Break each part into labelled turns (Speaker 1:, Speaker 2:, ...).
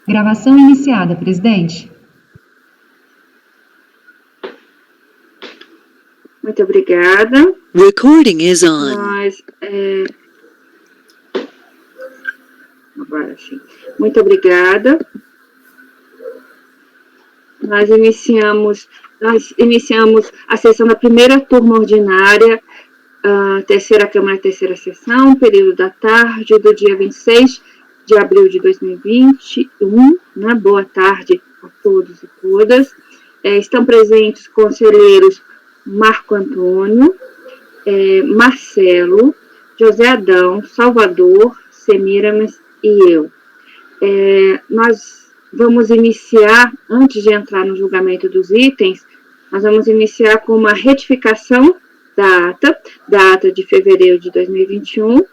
Speaker 1: Gravação iniciada, presidente.
Speaker 2: Muito obrigada.
Speaker 3: Recording is on.
Speaker 2: Agora sim. Muito obrigada. Nós iniciamos a sessão da primeira turma ordinária, a terceira Câmara, terceira sessão, período da tarde, do dia 26 de abril de 2021. Né? Boa tarde a todos e todas. Estão presentes conselheiros Marco Antônio, Marcelo, José Adão, Salvador, Semiramis e eu. Nós vamos iniciar, antes de entrar no julgamento dos itens, nós vamos iniciar com uma retificação da ata de fevereiro de 2021.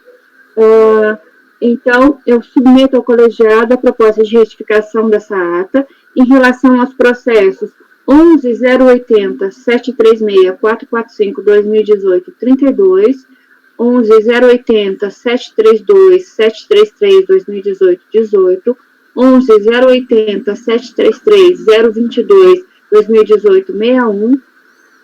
Speaker 2: Então, eu submeto ao colegiado a proposta de retificação dessa ata em relação aos processos 11.080.736.445.2018.32, 11.080.732.733.2018.18, 11.080.733.022.2018.61,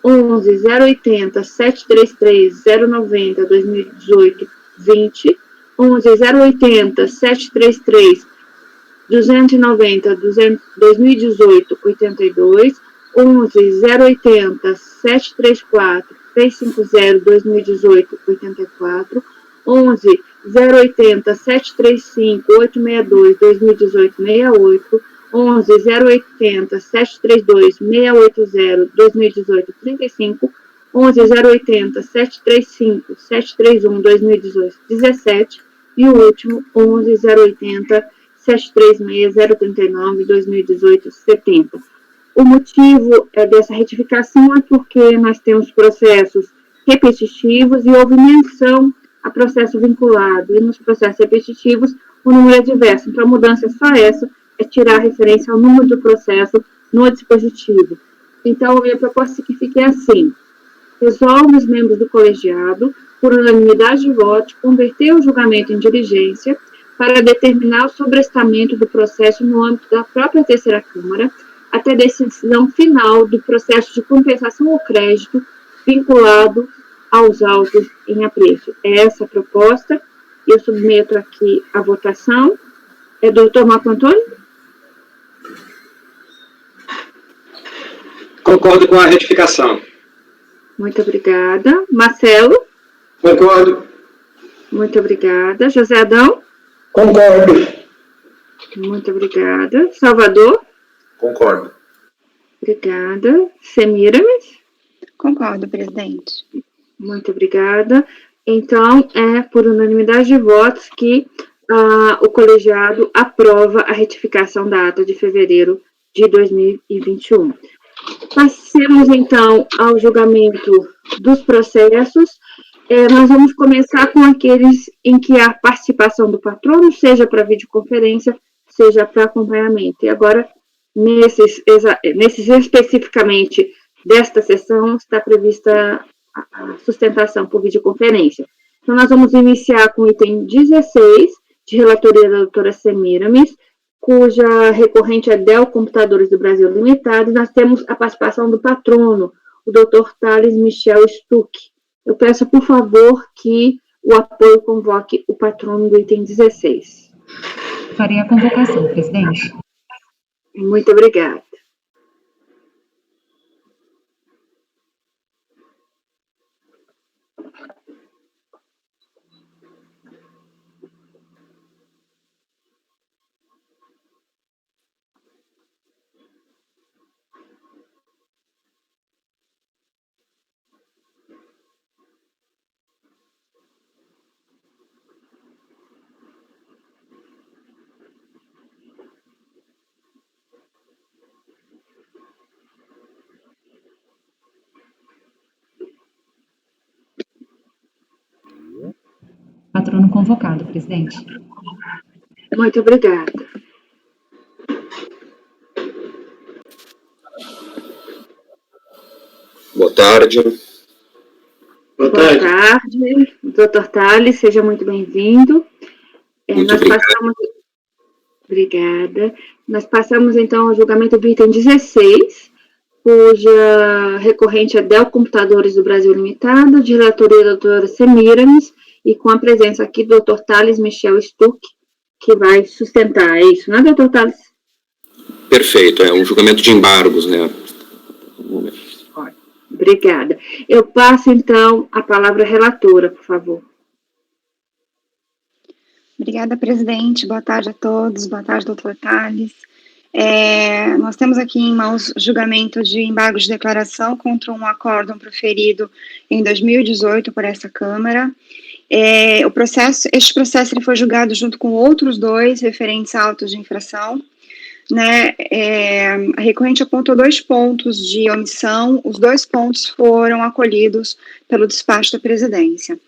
Speaker 2: 11.080.733.090.2018.20, 11.080.733.290.2018.82, 11.080.734.350.2018.84, 11.080.735.862.2018.68, 11.080.732.680.2018.35, 11.080.735.731.2018.17 e o último 11.080.736.039.2018.70. O motivo dessa retificação é porque nós temos processos repetitivos e houve menção a processo vinculado, e nos processos repetitivos o número é diverso. Então, a mudança é só essa, é tirar a referência ao número do processo no dispositivo. Então, a minha proposta é que fique assim: resolve os membros do colegiado, por unanimidade de voto, converter o julgamento em diligência para determinar o sobrestamento do processo no âmbito da própria terceira Câmara, até a decisão final do processo de compensação ao crédito vinculado aos autos em apreço. É essa a proposta. Eu submeto aqui a votação. Doutor Marco Antônio?
Speaker 4: Concordo com a retificação.
Speaker 2: Muito obrigada. Marcelo?
Speaker 4: Concordo.
Speaker 2: Muito obrigada. José Adão?
Speaker 4: Concordo.
Speaker 2: Muito obrigada. Salvador?
Speaker 5: Concordo.
Speaker 2: Obrigada. Semiramis?
Speaker 6: Concordo, presidente.
Speaker 2: Muito obrigada. Então, é por unanimidade de votos que o colegiado aprova a retificação da ata de fevereiro de 2021. Passemos, então, ao julgamento dos processos. Nós vamos começar com aqueles em que há participação do patrono, seja para videoconferência, seja para acompanhamento. E agora, nesses especificamente desta sessão, está prevista a sustentação por videoconferência. Então, nós vamos iniciar com o item 16, de relatoria da doutora Semiramis, cuja recorrente é Dell Computadores do Brasil Limitada, e nós temos a participação do patrono, o doutor Thales Michel Stuck. Eu peço, por favor, que o apoio convoque o patrono do item 16.
Speaker 1: Farei a convocação, presidente.
Speaker 2: Muito obrigada.
Speaker 1: Patrono convocado, presidente.
Speaker 2: Muito obrigada.
Speaker 5: Boa tarde.
Speaker 4: Boa
Speaker 2: Boa
Speaker 4: tarde.
Speaker 2: tarde, doutor Thales, seja muito bem-vindo.
Speaker 5: Muito
Speaker 2: Nós
Speaker 5: obrigado.
Speaker 2: passamos... Obrigada. Nós passamos, então, ao julgamento do item 16, cuja recorrente é Dell Computadores do Brasil Limitada, de relatoria da doutora Semiramis, e com a presença aqui do Dr. Thales Michel Stuck, que vai sustentar. É isso, né, doutor Thales?
Speaker 5: Perfeito, é um julgamento de embargos, né?
Speaker 2: Obrigada. Eu passo, então, a palavra à relatora, por favor.
Speaker 6: Obrigada, presidente. Boa tarde a todos. Boa tarde, doutor Thales. Nós temos aqui em mãos julgamento de embargo de declaração contra um acórdão proferido em 2018 por essa Câmara. Este processo ele foi julgado junto com outros dois referentes a autos de infração. Né, a recorrente apontou 2 pontos de omissão, os 2 pontos foram acolhidos pelo despacho da presidência.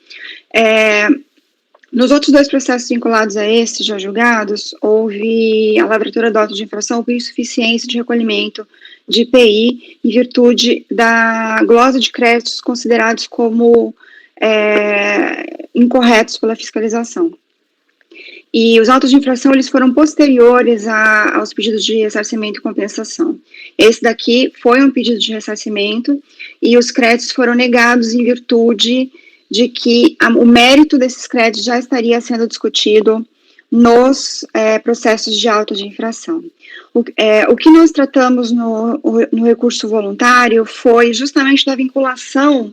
Speaker 6: Nos outros 2 processos vinculados a estes já julgados, houve a lavratura do auto de infração por insuficiência de recolhimento de IPI em virtude da glosa de créditos considerados como incorretos pela fiscalização. E os autos de infração, eles foram posteriores aos pedidos de ressarcimento e compensação. Esse daqui foi um pedido de ressarcimento e os créditos foram negados em virtude de que o mérito desses créditos já estaria sendo discutido nos processos de auto de infração. O que nós tratamos no recurso voluntário foi justamente da vinculação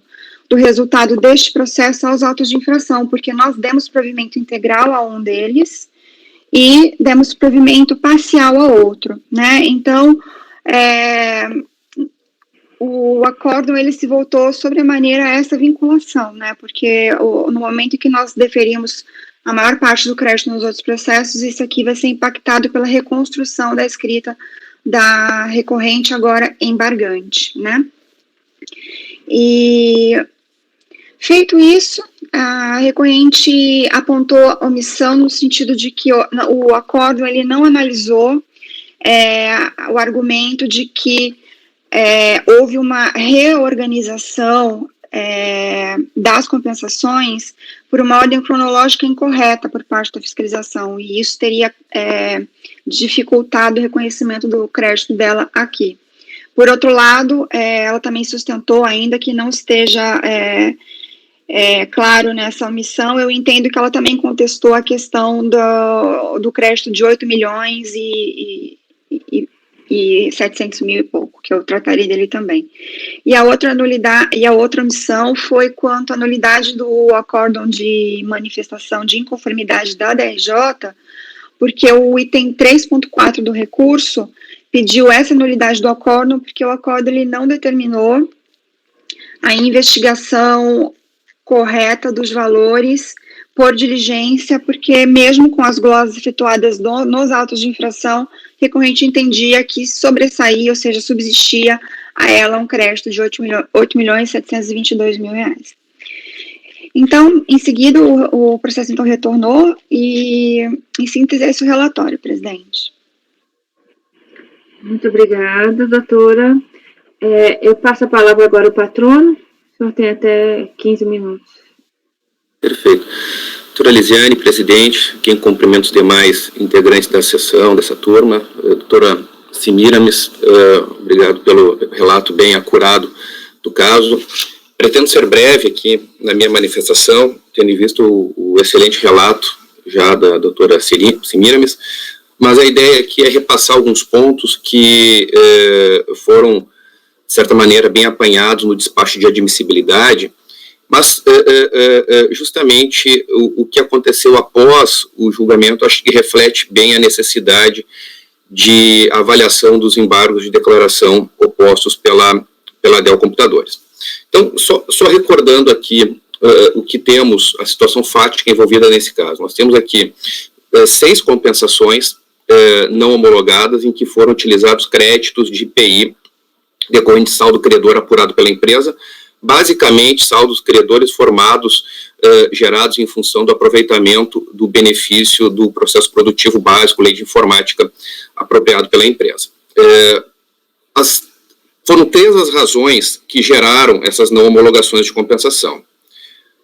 Speaker 6: do resultado deste processo aos autos de infração, porque nós demos provimento integral a um deles e demos provimento parcial a outro, né? Então, o acórdão, ele se voltou sobremaneira a essa vinculação, né? Porque no momento em que nós deferimos a maior parte do crédito nos outros processos, isso aqui vai ser impactado pela reconstrução da escrita da recorrente agora embargante, né? E feito isso, a recorrente apontou omissão no sentido de que o acórdão ele não analisou o argumento de que houve uma reorganização das compensações por uma ordem cronológica incorreta por parte da fiscalização, e isso teria dificultado o reconhecimento do crédito dela aqui. Por outro lado, ela também sustentou, ainda que não esteja claro nessa omissão, eu entendo que ela também contestou a questão do crédito de 8 milhões e 700 mil e pouco, que eu trataria dele também. E a outra omissão foi quanto à nulidade do acórdão de manifestação de inconformidade da DRJ, porque o item 3.4 do recurso pediu essa nulidade do acórdão, porque o acórdão ele não determinou a investigação correta dos valores por diligência, porque mesmo com as glosas efetuadas nos autos de infração, o recorrente entendia que sobressaía, ou seja, subsistia a ela um crédito de 8.722.000 reais. Então, em seguida, o processo então retornou e, em síntese, esse é o relatório, presidente.
Speaker 2: Muito obrigada, doutora. Eu passo a palavra agora ao patrono. O senhor tem até 15 minutos.
Speaker 5: Perfeito. Doutora Lisiane, presidente, quem cumprimenta os demais integrantes da sessão, dessa turma, doutora Semiramis, obrigado pelo relato bem acurado do caso. Pretendo ser breve aqui na minha manifestação, tendo visto o excelente relato já da doutora Semiramis, mas a ideia aqui é repassar alguns pontos que foram, de certa maneira, bem apanhados no despacho de admissibilidade, mas justamente o que aconteceu após o julgamento acho que reflete bem a necessidade de avaliação dos embargos de declaração opostos pela Dell Computadores. Então, só recordando aqui o que temos, a situação fática envolvida nesse caso. Nós temos aqui 6 compensações não homologadas em que foram utilizados créditos de IPI decorrente de saldo credor apurado pela empresa, basicamente saldos credores formados, gerados em função do aproveitamento do benefício do processo produtivo básico, lei de informática, apropriado pela empresa. Foram 3 as razões que geraram essas não homologações de compensação.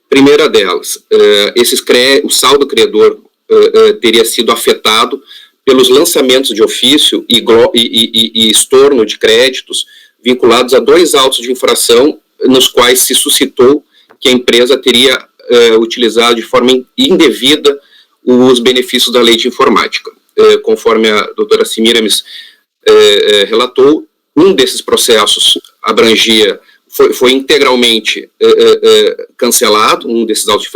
Speaker 5: Primeira delas, o saldo credor teria sido afetado pelos lançamentos de ofício e estorno de créditos vinculados a 2 autos de infração, nos quais se suscitou que a empresa teria utilizado de forma indevida os benefícios da lei de informática. Conforme a doutora Semiramis relatou, um desses processos foi integralmente cancelado, um desses autos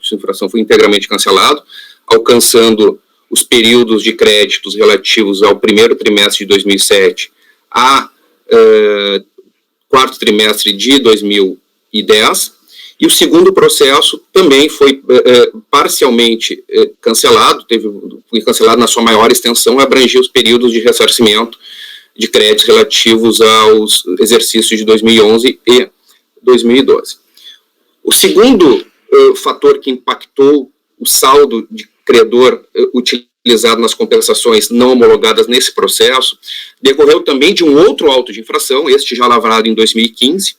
Speaker 5: de infração foi integralmente cancelado, alcançando os períodos de créditos relativos ao primeiro trimestre de 2007 a quarto trimestre de 2010, e o segundo processo também foi parcialmente cancelado, foi cancelado na sua maior extensão, abrangia os períodos de ressarcimento de créditos relativos aos exercícios de 2011 e 2012. O segundo fator que impactou o saldo de credor utilizado nas compensações não homologadas nesse processo decorreu também de um outro auto de infração, este já lavrado em 2015,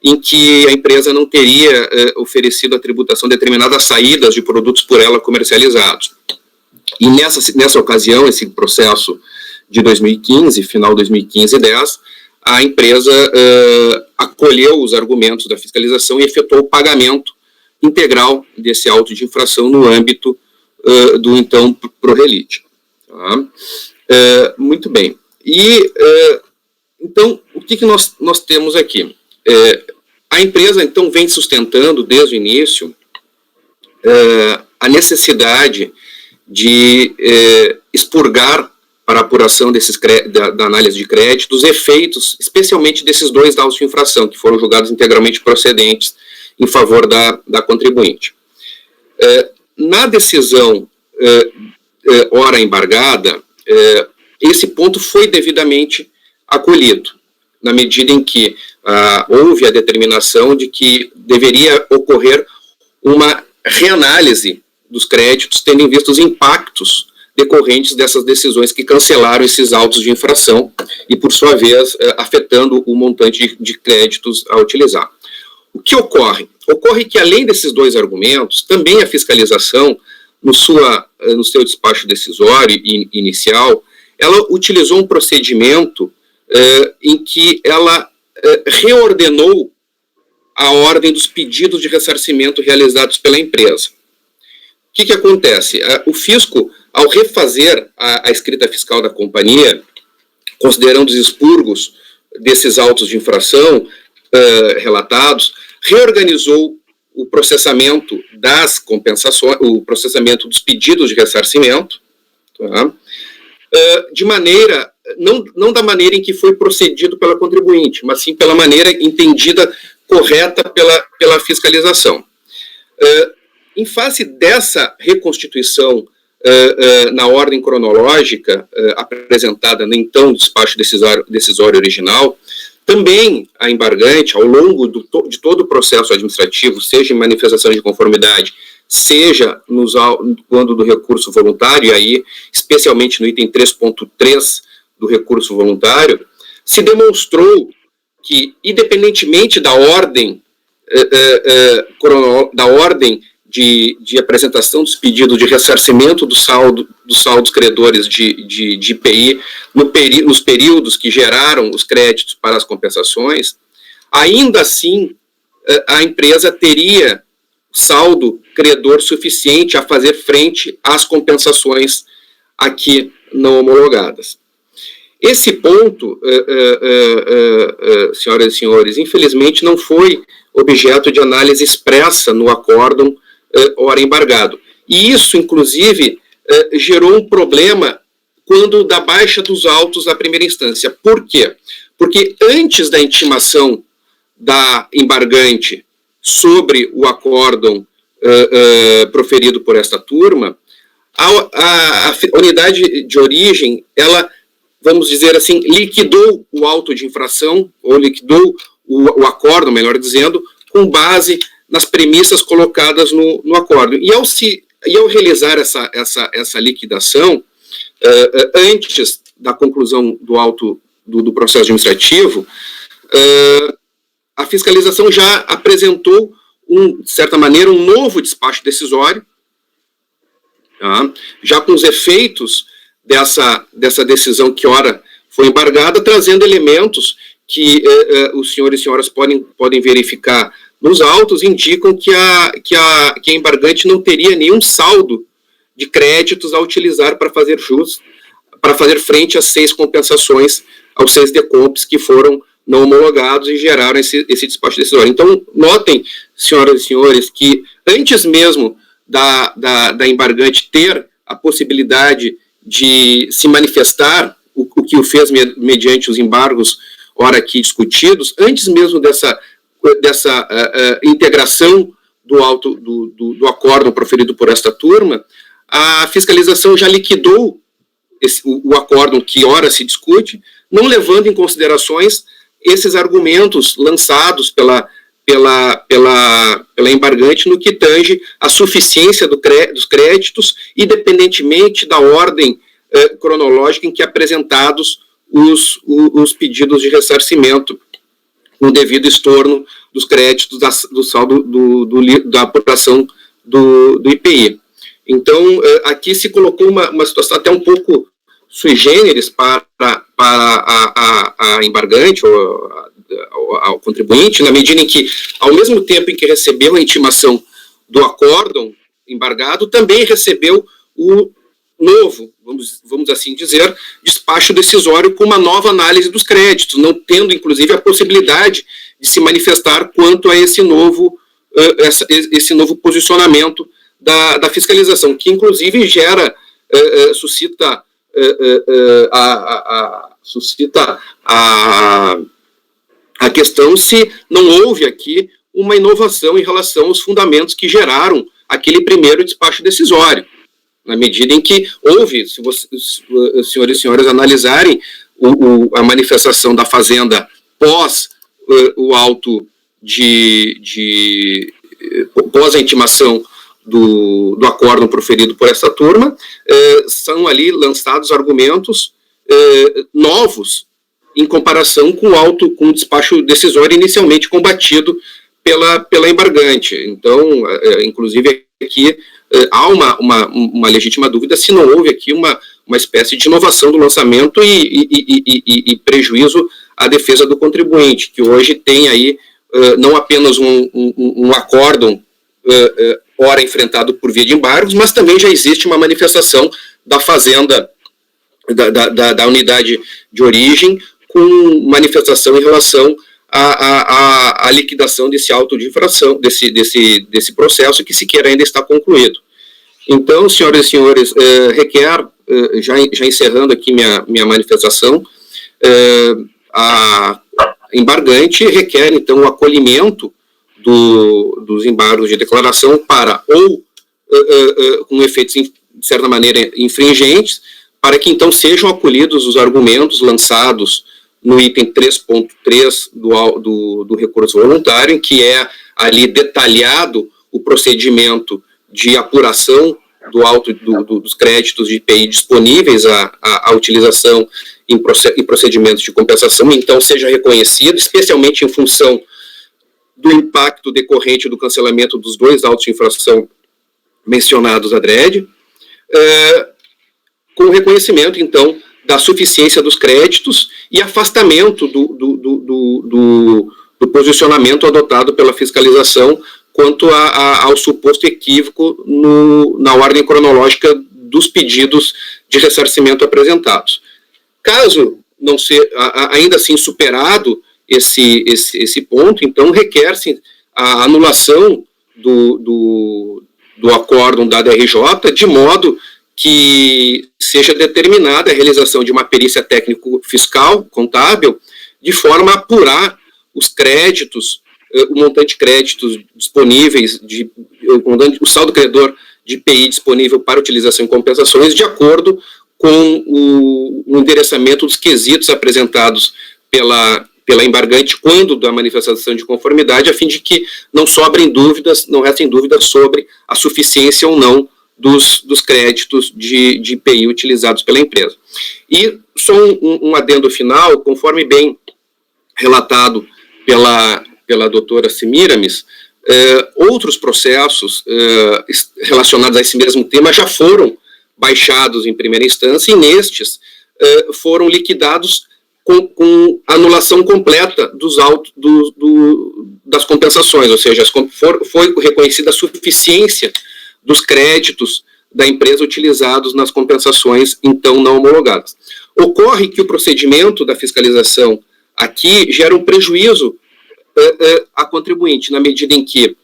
Speaker 5: em que a empresa não teria oferecido a tributação determinada às saídas de produtos por ela comercializados. E nessa ocasião, esse processo de 2015, final 2015 e 10, a empresa acolheu os argumentos da fiscalização e efetuou o pagamento integral desse auto de infração no âmbito do então ProRelite. Tá? Muito bem. E, então, o que nós temos aqui? A empresa, então, vem sustentando desde o início a necessidade de expurgar para a apuração da análise de crédito os efeitos, especialmente desses 2 autos de infração, que foram julgados integralmente procedentes em favor da contribuinte. Na decisão ora embargada, esse ponto foi devidamente acolhido, na medida em que houve a determinação de que deveria ocorrer uma reanálise dos créditos, tendo em vista os impactos decorrentes dessas decisões que cancelaram esses autos de infração e, por sua vez, afetando o montante de créditos a utilizar. O que ocorre? Ocorre que, além desses 2 argumentos, também a fiscalização, no seu despacho decisório inicial, ela utilizou um procedimento em que ela reordenou a ordem dos pedidos de ressarcimento realizados pela empresa. O que acontece? O fisco, ao refazer a escrita fiscal da companhia, considerando os expurgos desses autos de infração relatados, reorganizou o processamento das compensações, o processamento dos pedidos de ressarcimento, tá? De maneira, não da maneira em que foi procedido pela contribuinte, mas sim pela maneira entendida correta pela fiscalização. Em face dessa reconstituição na ordem cronológica apresentada no então despacho decisório original, também a embargante, ao longo de todo o processo administrativo, seja em manifestação de conformidade, seja quando do recurso voluntário, e aí, especialmente no item 3.3 do recurso voluntário, se demonstrou que, independentemente da ordem de apresentação dos pedidos de ressarcimento dos saldos credores de IPI nos períodos que geraram os créditos para as compensações, ainda assim a empresa teria saldo credor suficiente a fazer frente às compensações aqui não homologadas. Esse ponto, senhoras e senhores, infelizmente não foi objeto de análise expressa no acórdão ora embargado. E isso, inclusive, gerou um problema quando da baixa dos autos da primeira instância. Por quê? Porque antes da intimação da embargante sobre o acórdão proferido por esta turma, a unidade de origem, ela, vamos dizer assim, liquidou o auto de infração, ou liquidou o acórdão, melhor dizendo, com base nas premissas colocadas no acórdão. E ao realizar essa liquidação, antes da conclusão do processo administrativo, a fiscalização já apresentou, de certa maneira, um novo despacho decisório, tá? Já com os efeitos dessa decisão que ora foi embargada, trazendo elementos que os senhores e senhoras podem verificar nos autos, indicam que a embargante não teria nenhum saldo de créditos a utilizar para fazer frente às 6 compensações, aos 6 decomps que foram não homologados e geraram esse despacho decisório. Então, notem, senhoras e senhores, que antes mesmo da embargante ter a possibilidade de se manifestar, o que o fez mediante os embargos ora aqui discutidos, antes mesmo dessa integração do acórdão proferido por esta turma, a fiscalização já liquidou o acórdão que ora se discute, não levando em considerações esses argumentos lançados pela embargante no que tange a suficiência dos créditos, independentemente da ordem cronológica em que apresentados os pedidos de ressarcimento, no devido estorno dos créditos do saldo da apuração do IPI. Então, aqui se colocou uma situação até um pouco sui generis para a embargante ou ao contribuinte, na medida em que, ao mesmo tempo em que recebeu a intimação do acórdão embargado, também recebeu o novo, vamos assim dizer, despacho decisório com uma nova análise dos créditos, não tendo, inclusive, a possibilidade de se manifestar quanto a esse novo posicionamento da fiscalização, que, inclusive, suscita a questão se não houve aqui uma inovação em relação aos fundamentos que geraram aquele primeiro despacho decisório. Na medida em que houve, se vocês, senhores e senhoras, analisarem a manifestação da Fazenda pós o auto pós a intimação do acórdão proferido por essa turma, são ali lançados argumentos novos em comparação com o despacho decisório inicialmente combatido pela embargante. Então, inclusive aqui, há uma legítima dúvida se não houve aqui uma espécie de inovação do lançamento e prejuízo à defesa do contribuinte, que hoje tem aí não apenas um acórdão ora enfrentado por via de embargos, mas também já existe uma manifestação da Fazenda, da unidade de origem, com manifestação em relação à liquidação desse auto de infração, desse processo que sequer ainda está concluído. Então, senhoras e senhores, requer, já encerrando aqui minha manifestação, a embargante requer, então, o acolhimento dos embargos de declaração para ou com efeitos, de certa maneira, infringentes, para que, então, sejam acolhidos os argumentos lançados no item 3.3 do recurso voluntário, em que é ali detalhado o procedimento de apuração dos créditos de IPI disponíveis à utilização em procedimentos de compensação, então seja reconhecido, especialmente em função do impacto decorrente do cancelamento dos 2 autos de infração mencionados adrede, com o reconhecimento, então, da suficiência dos créditos e afastamento do posicionamento adotado pela fiscalização quanto ao suposto equívoco na ordem cronológica dos pedidos de ressarcimento apresentados. Caso não ser ainda assim superado esse ponto, então requer-se a anulação do acórdão da DRJ, de modo que seja determinada a realização de uma perícia técnico-fiscal, contábil, de forma a apurar os créditos, o montante de créditos disponíveis, o saldo credor de IPI disponível para utilização em compensações, de acordo com o endereçamento dos quesitos apresentados pela embargante quando da manifestação de conformidade, a fim de que não restem dúvidas sobre a suficiência ou não dos créditos de IPI utilizados pela empresa. E só um adendo final, conforme bem relatado pela doutora Semiramis, outros processos relacionados a esse mesmo tema já foram baixados em primeira instância, e nestes foram liquidados com anulação completa das compensações, ou seja, foi reconhecida a suficiência dos créditos da empresa utilizados nas compensações, então, não homologadas. Ocorre que o procedimento da fiscalização aqui gera um prejuízo a contribuinte, na medida em que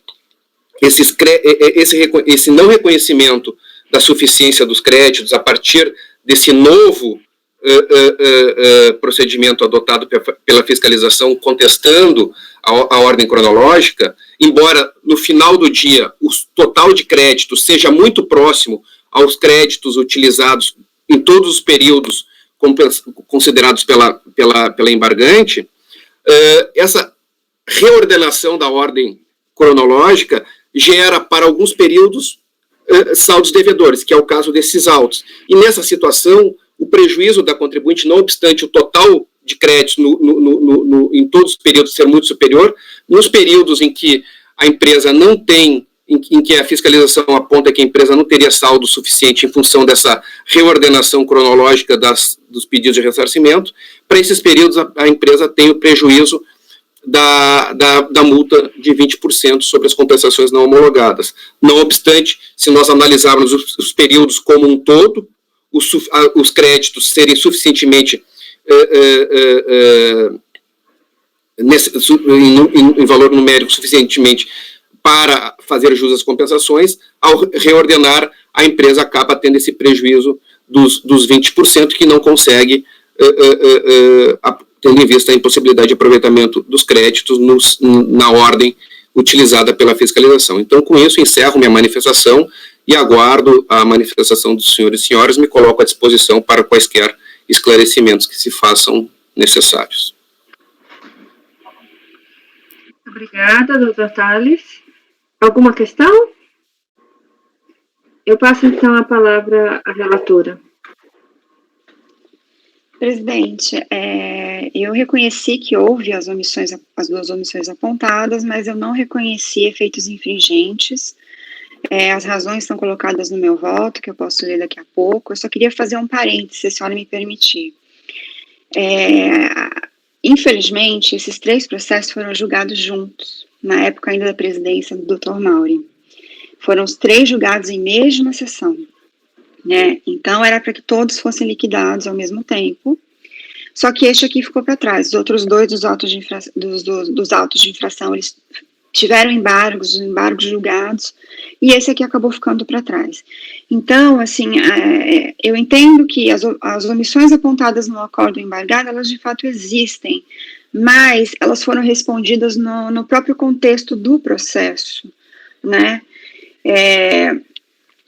Speaker 5: esse não reconhecimento da suficiência dos créditos a partir desse novo procedimento adotado pela fiscalização contestando a ordem cronológica, embora no final do dia o total de créditos seja muito próximo aos créditos utilizados em todos os períodos considerados pela embargante, essa reordenação da ordem cronológica gera para alguns períodos saldos devedores, que é o caso desses autos. E nessa situação, o prejuízo da contribuinte, não obstante o total de créditos em todos os períodos ser muito superior, nos períodos em que a empresa não tem, em que a fiscalização aponta que a empresa não teria saldo suficiente em função dessa reordenação cronológica dos pedidos de ressarcimento, para esses períodos a empresa tem o prejuízo da multa de 20% sobre as compensações não homologadas. Não obstante, se nós analisarmos os períodos como um todo, os créditos serem suficientemente em valor numérico suficientemente para fazer jus às compensações, ao reordenar, a empresa acaba tendo esse prejuízo dos 20% que não consegue, tendo em vista a impossibilidade de aproveitamento dos créditos na ordem utilizada pela fiscalização. Então, com isso, encerro minha manifestação e aguardo a manifestação dos senhores e senhoras, me coloco à disposição para quaisquer esclarecimentos que se façam necessários.
Speaker 2: Obrigada, doutor Tales. Alguma questão? Eu passo, então, a palavra à relatora.
Speaker 6: Presidente, eu reconheci que houve as duas omissões apontadas, mas eu não reconheci efeitos infringentes. As razões estão colocadas no meu voto, que eu posso ler daqui a pouco. Eu só queria fazer um parênteses, se a senhora me permitir. Infelizmente, esses 3 processos foram julgados juntos, na época ainda da presidência do Dr. Mauri. Foram os 3 julgados em mesma sessão, né? Então, era para que todos fossem liquidados ao mesmo tempo, só que este aqui ficou para trás. Os outros 2 dos autos de infração, eles tiveram embargos julgados, e esse aqui acabou ficando para trás. Então, assim, eu entendo que as omissões apontadas no acórdão embargado, elas de fato existem, mas elas foram respondidas no próprio contexto do processo, né?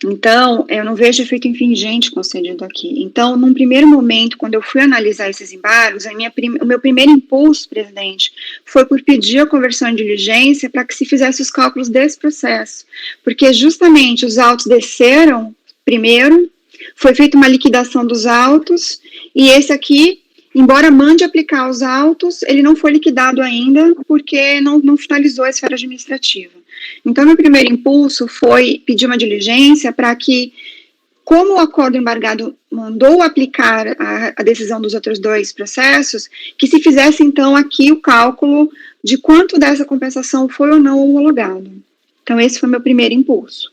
Speaker 6: Então, eu não vejo efeito infringente concedido aqui. Então, num primeiro momento, quando eu fui analisar esses embargos, o meu primeiro impulso, presidente, foi por pedir a conversão em diligência para que se fizesse os cálculos desse processo, porque justamente os autos desceram primeiro, foi feita uma liquidação dos autos, e esse aqui, embora mande aplicar os autos, ele não foi liquidado ainda, porque não finalizou a esfera administrativa. Então, meu primeiro impulso foi pedir uma diligência para que, como o acordo embargado mandou aplicar a decisão dos outros 2 processos, que se fizesse, então, aqui o cálculo de quanto dessa compensação foi ou não homologado. Então, esse foi meu primeiro impulso.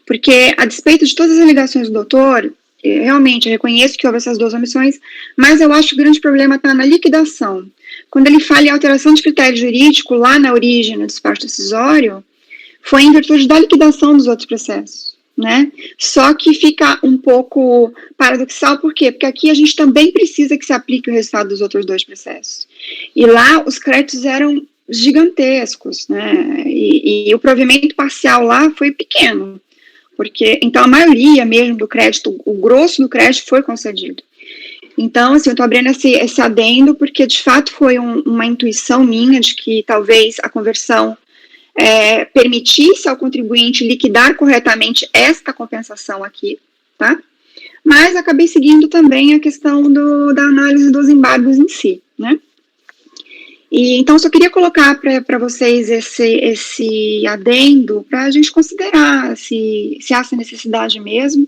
Speaker 6: Porque, a despeito de todas as alegações do doutor, realmente, eu reconheço que houve essas 2 omissões, mas eu acho que o grande problema está na liquidação. Quando ele fala em alteração de critério jurídico, lá na origem, no despacho decisório, foi em virtude da liquidação dos outros processos, né? Só que fica um pouco paradoxal, por quê? Porque aqui a gente também precisa que se aplique o resultado dos outros 2 processos. E lá os créditos eram gigantescos, né? E o provimento parcial lá foi pequeno, porque, então, a maioria mesmo do crédito, o grosso do crédito foi concedido. Então, assim, eu estou abrindo esse adendo porque, de fato, foi uma intuição minha de que talvez a conversão permitisse ao contribuinte liquidar corretamente esta compensação aqui, tá? Mas acabei seguindo também a questão da análise dos embargos em si, né? E, então, só queria colocar para vocês esse adendo para a gente considerar se há essa necessidade mesmo,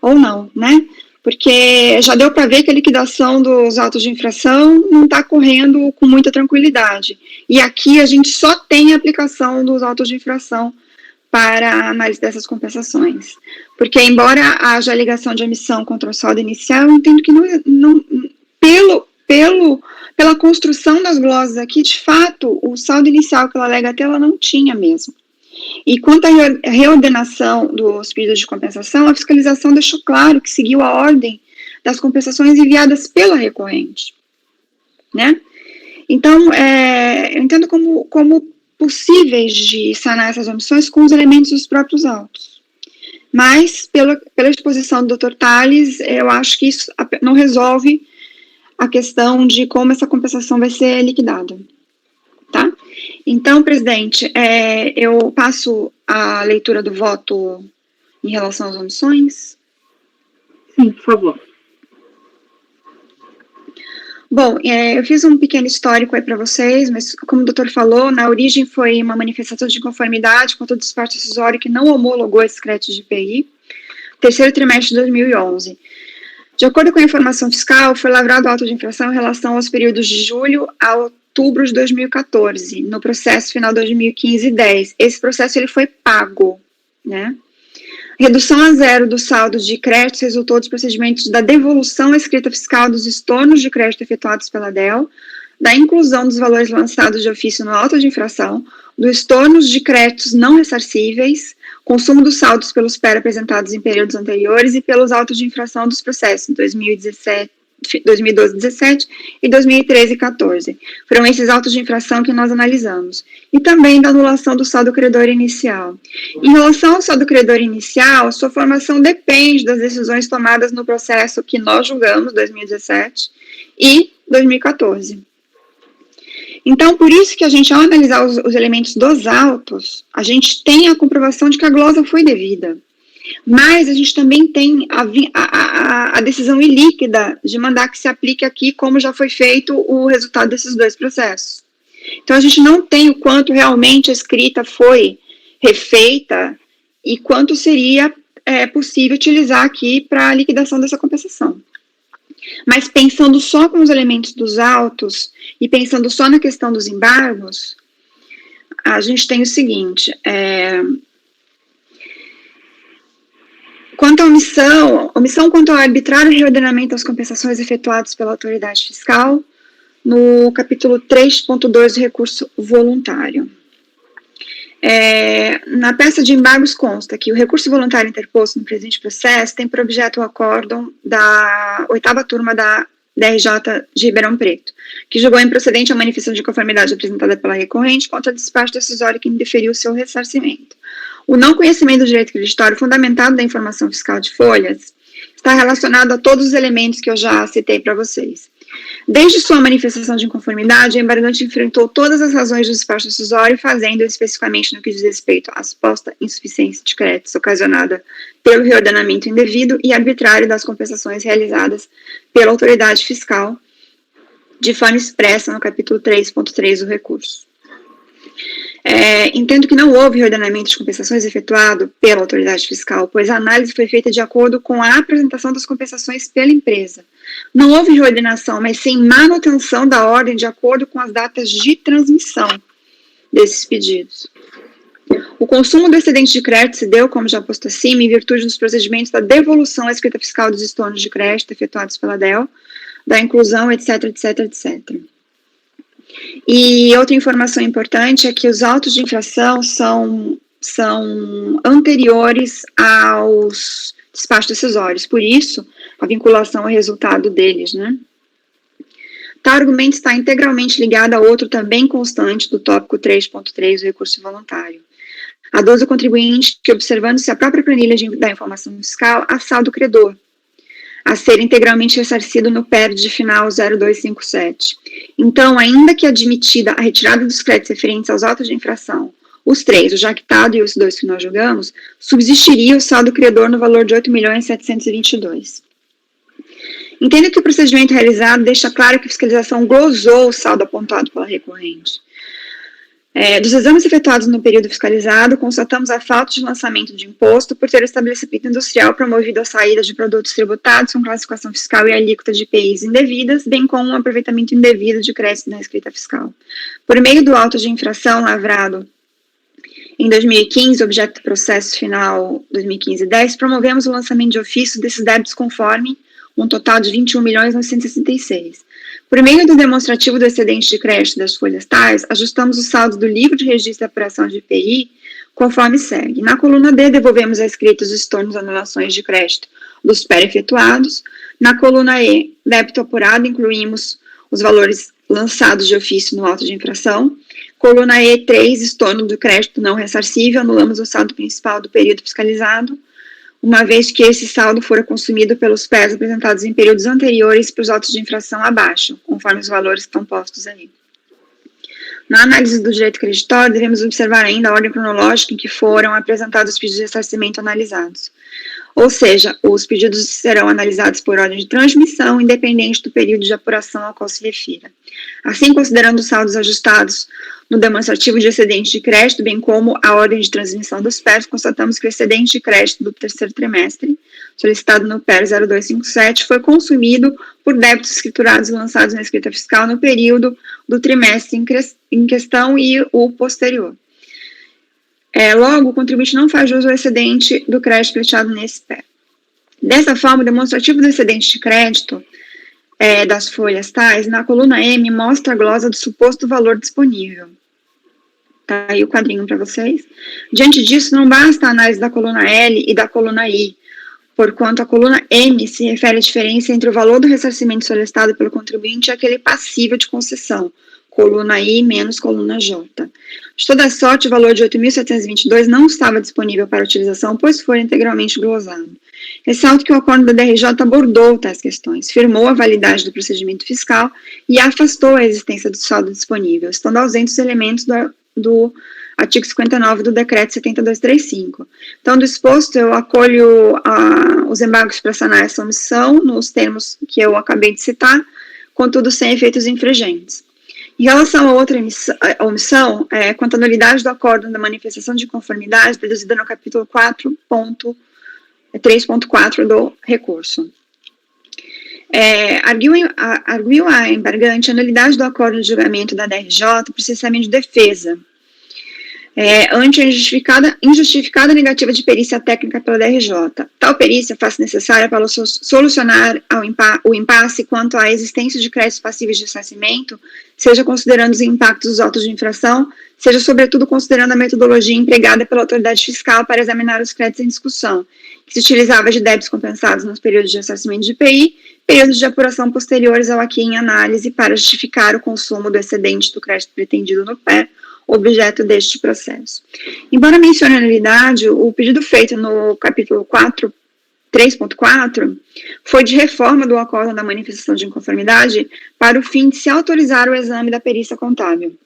Speaker 6: ou não, né? Porque já deu para ver que a liquidação dos autos de infração não está correndo com muita tranquilidade. E aqui a gente só tem a aplicação dos autos de infração para a análise dessas compensações. Porque, embora haja alegação de omissão contra o saldo inicial, eu entendo que pela construção das glosas aqui, de fato, o saldo inicial que ela alega até, ela não tinha mesmo. E quanto à reordenação dos pedidos de compensação, a fiscalização deixou claro que seguiu a ordem das compensações enviadas pela recorrente, né? Então, eu entendo como possíveis de sanar essas omissões com os elementos dos próprios autos. Mas, pela exposição do Dr. Tales, eu acho que isso não resolve a questão de como essa compensação vai ser liquidada, tá? Então, presidente, eu passo a leitura do voto em relação às omissões.
Speaker 2: Sim, por favor.
Speaker 6: Bom, eu fiz um pequeno histórico aí para vocês, mas como o doutor falou, na origem foi uma manifestação de conformidade contra o despacho decisório que não homologou esses créditos de IPI, terceiro trimestre de 2011. De acordo com a informação fiscal, foi lavrado auto de infração em relação aos períodos de julho a outubro de 2014, no processo final 2015-10. Esse processo ele foi pago, né? Redução a zero do saldo de créditos resultou dos procedimentos da devolução escrita fiscal dos estornos de crédito efetuados pela DEL, da inclusão dos valores lançados de ofício no auto de infração, dos estornos de créditos não ressarcíveis, consumo dos saldos pelos PER apresentados em períodos anteriores e pelos autos de infração dos processos 2012-17 e 2013-14. Foram esses autos de infração que nós analisamos. E também da anulação do saldo credor inicial. Em relação ao saldo credor inicial, sua formação depende das decisões tomadas no processo que nós julgamos, 2017 e 2014. Então, por isso que a gente, ao analisar os elementos dos autos, a gente tem a comprovação de que a glosa foi devida. Mas a gente também tem a decisão ilíquida de mandar que se aplique aqui, como já foi feito o resultado desses dois processos. Então, a gente não tem o quanto realmente a escrita foi refeita e quanto seria possível utilizar aqui para a liquidação dessa compensação. Mas pensando só com os elementos dos autos e pensando só na questão dos embargos, a gente tem o seguinte, quanto à omissão quanto ao arbitrário reordenamento das compensações efetuadas pela autoridade fiscal, no capítulo 3.2 do recurso voluntário. Na peça de embargos consta que o recurso voluntário interposto no presente processo tem por objeto o acórdão da 8ª turma da DRJ de Ribeirão Preto, que julgou improcedente a manifestação de conformidade apresentada pela recorrente contra o despacho decisório que indeferiu seu ressarcimento. O não conhecimento do direito creditório fundamentado da informação fiscal de folhas está relacionado a todos os elementos que eu já citei para vocês. Desde sua manifestação de inconformidade, a embargante enfrentou todas as razões do despacho decisório, fazendo especificamente no que diz respeito à suposta insuficiência de créditos ocasionada pelo reordenamento indevido e arbitrário das compensações realizadas pela autoridade fiscal, de forma expressa no capítulo 3.3 do recurso. Entendo que não houve reordenamento de compensações efetuado pela autoridade fiscal, pois a análise foi feita de acordo com a apresentação das compensações pela empresa. Não houve reordenação, mas sim manutenção da ordem de acordo com as datas de transmissão desses pedidos. O consumo do excedente de crédito se deu, como já posto acima, em virtude dos procedimentos da devolução à escrita fiscal dos estornos de crédito efetuados pela DEL, da inclusão, etc, etc, etc. E outra informação importante é que os autos de infração são anteriores aos despachos decisórios, por isso, a vinculação ao resultado deles, né? Tal argumento está integralmente ligado a outro também constante do tópico 3.3 do recurso voluntário. Aduz o contribuinte que, observando-se a própria planilha da informação fiscal, há saldo credor, a ser integralmente ressarcido no PERD final 0257. Então, ainda que admitida a retirada dos créditos referentes aos autos de infração, os três, o jactado e os dois que nós julgamos, subsistiria o saldo credor no valor de 8.722.000. Entendo que o procedimento realizado deixa claro que a fiscalização glosou o saldo apontado pela recorrente. Dos exames efetuados no período fiscalizado, constatamos a falta de lançamento de imposto por ter o estabelecimento industrial promovido a saída de produtos tributados com classificação fiscal e alíquota de IPIs indevidas, bem como um aproveitamento indevido de crédito na escrita fiscal. Por meio do auto de infração lavrado em 2015, objeto do processo final 2015-10, promovemos o lançamento de ofício desses débitos conforme um total de 21.966. Por meio do demonstrativo do excedente de crédito das folhas tais, ajustamos o saldo do livro de registro de apuração de IPI conforme segue. Na coluna D, devolvemos a escrita os estornos e anulações de crédito dos pré-efetuados. Na coluna E, débito apurado, incluímos os valores lançados de ofício no auto de infração. Coluna E3, estorno do crédito não ressarcível, anulamos o saldo principal do período fiscalizado, uma vez que esse saldo fora consumido pelos PEs apresentados em períodos anteriores para os autos de infração abaixo, conforme os valores que estão postos aí. Na análise do direito creditório, devemos observar ainda a ordem cronológica em que foram apresentados os pedidos de ressarcimento analisados. Ou seja, os pedidos serão analisados por ordem de transmissão, independente do período de apuração ao qual se refira. Assim, considerando os saldos ajustados no demonstrativo de excedente de crédito, bem como a ordem de transmissão dos PERs, constatamos que o excedente de crédito do terceiro trimestre, solicitado no PER 0257, foi consumido por débitos escriturados e lançados na escrita fiscal no período do trimestre em questão e o posterior. Logo, o contribuinte não faz uso do excedente do crédito pleiteado nesse PER. Dessa forma, o demonstrativo do excedente de crédito das folhas tais, na coluna M, mostra a glosa do suposto valor disponível. Tá aí o quadrinho para vocês. Diante disso, não basta a análise da coluna L e da coluna I, porquanto a coluna M se refere à diferença entre o valor do ressarcimento solicitado pelo contribuinte e aquele passível de concessão, coluna I menos coluna J. De toda sorte, o valor de 8.722 não estava disponível para utilização, pois foi integralmente glosado. Ressalto que o acordo da DRJ abordou tais questões, firmou a validade do procedimento fiscal e afastou a existência do saldo disponível, estando ausentes os elementos do artigo 59 do decreto 7235. Então, do exposto, eu acolho os embargos para sanar essa omissão, nos termos que eu acabei de citar, contudo sem efeitos infringentes. Em relação a outra omissão, quanto à nulidade do acordo da manifestação de conformidade, deduzida no capítulo 3.4 do recurso. Arguiu a embargante a nulidade do acordo de julgamento da DRJ por processamento de defesa, ante a injustificada negativa de perícia técnica pela DRJ. Tal perícia faz necessária para solucionar o impasse quanto à existência de créditos passíveis de ressarcimento, seja considerando os impactos dos autos de infração, seja sobretudo considerando a metodologia empregada pela autoridade fiscal para examinar os créditos em discussão, que se utilizava de débitos compensados nos períodos de ressarcimento de IPI, períodos de apuração posteriores ao aqui em análise para justificar o consumo do excedente do crédito pretendido no PER, objeto deste processo. Embora mencione a nulidade, o pedido feito no capítulo 3.4 foi de reforma do acordo da manifestação de inconformidade para o fim de se autorizar o exame da perícia contábil.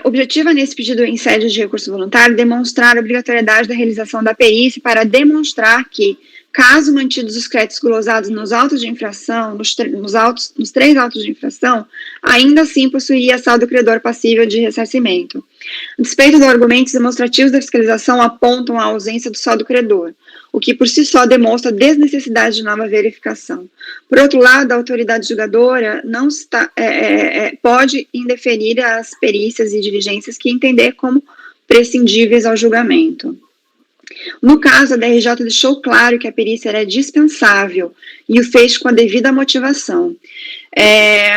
Speaker 6: Objetiva nesse pedido em sede de recurso voluntário demonstrar a obrigatoriedade da realização da perícia para demonstrar que, caso mantidos os créditos glosados nos autos de infração, nos três autos de infração, ainda assim possuía saldo credor passível de ressarcimento. A despeito do argumento, os demonstrativos da fiscalização apontam a ausência do saldo credor, o que por si só demonstra a desnecessidade de nova verificação. Por outro lado, a autoridade julgadora não pode indeferir as perícias e diligências que entender como prescindíveis ao julgamento. No caso, a DRJ deixou claro que a perícia era dispensável e o fez com a devida motivação.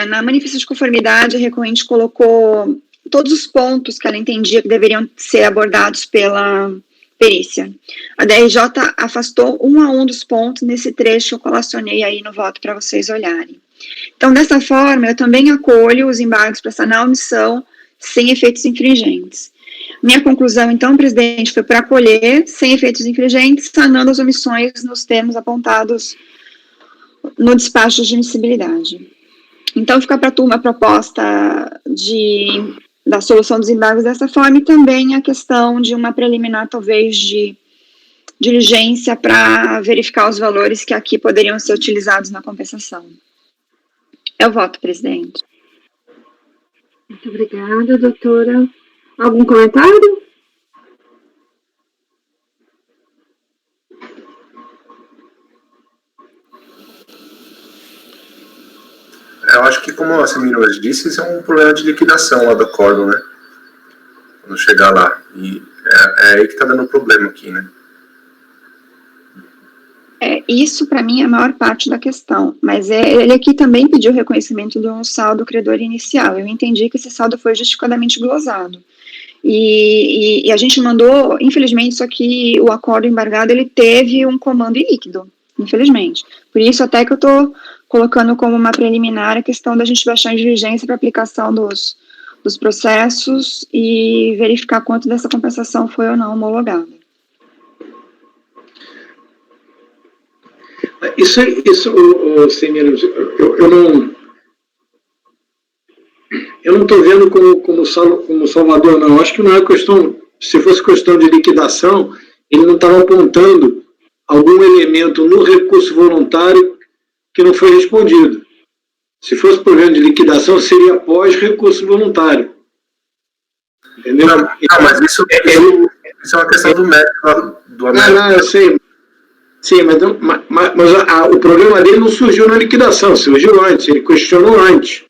Speaker 6: Na manifestação de conformidade, a recorrente colocou todos os pontos que ela entendia que deveriam ser abordados pela perícia. A DRJ afastou um a um dos pontos nesse trecho que eu colacionei aí no voto para vocês olharem. Então, dessa forma, eu também acolho os embargos para sanar a omissão sem efeitos infringentes. Minha conclusão, então, presidente, foi para acolher, sem efeitos infringentes, sanando as omissões nos termos apontados no despacho de admissibilidade. Então, fica para a turma a proposta da solução dos embargos dessa forma e também a questão de uma preliminar, talvez, de diligência para verificar os valores que aqui poderiam ser utilizados na compensação. Eu voto, presidente.
Speaker 2: Muito obrigada, doutora. Algum comentário?
Speaker 3: Eu acho que, como a Semira disse, isso é um problema de liquidação lá do acórdão, né? Quando chegar lá. E é aí que está dando problema aqui, né?
Speaker 6: Isso, para mim, é a maior parte da questão. Mas ele aqui também pediu reconhecimento de um saldo credor inicial. Eu entendi que esse saldo foi justificadamente glosado. E a gente mandou, infelizmente, só que o acordo embargado, ele teve um comando ilíquido, infelizmente. Por isso, até que eu estou colocando como uma preliminar a questão da gente baixar em diligência para aplicação dos processos e verificar quanto dessa compensação foi ou não homologada.
Speaker 4: Isso, Semira, eu não estou vendo como Salvador, não. Acho que não é questão, se fosse questão de liquidação, ele não estava apontando algum elemento no recurso voluntário que não foi respondido. Se fosse problema de liquidação, seria após recurso voluntário. Entendeu?
Speaker 3: Não, mas isso é uma questão do mérito do Américo.
Speaker 4: Não, eu sei. Sim, mas o problema dele não surgiu na liquidação, surgiu antes, ele questionou antes.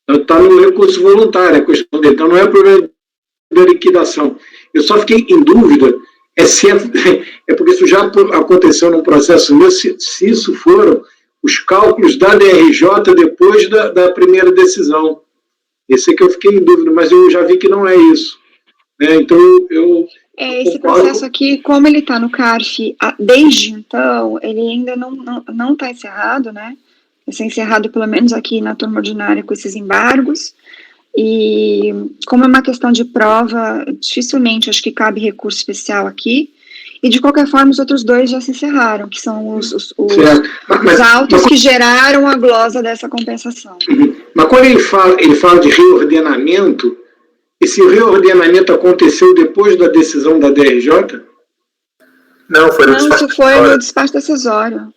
Speaker 4: Está no recurso voluntário a questão dele, então não é problema da liquidação. Eu só fiquei em dúvida, é porque isso já aconteceu num processo meu, se isso foram os cálculos da DRJ depois da primeira decisão. Esse é que eu fiquei em dúvida, mas eu já vi que não é isso. Né? Então,
Speaker 6: esse processo aqui, como ele está no CARF desde então, ele ainda não está encerrado, né? Vai ser encerrado pelo menos aqui na turma ordinária com esses embargos, e como é uma questão de prova, dificilmente acho que cabe recurso especial aqui, e de qualquer forma os outros dois já se encerraram, que são os autos que geraram a glosa dessa compensação.
Speaker 4: Mas quando ele fala de reordenamento, esse reordenamento aconteceu depois da decisão da DRJ?
Speaker 3: Não, foi no
Speaker 6: despacho. Não, isso foi no despacho decisório.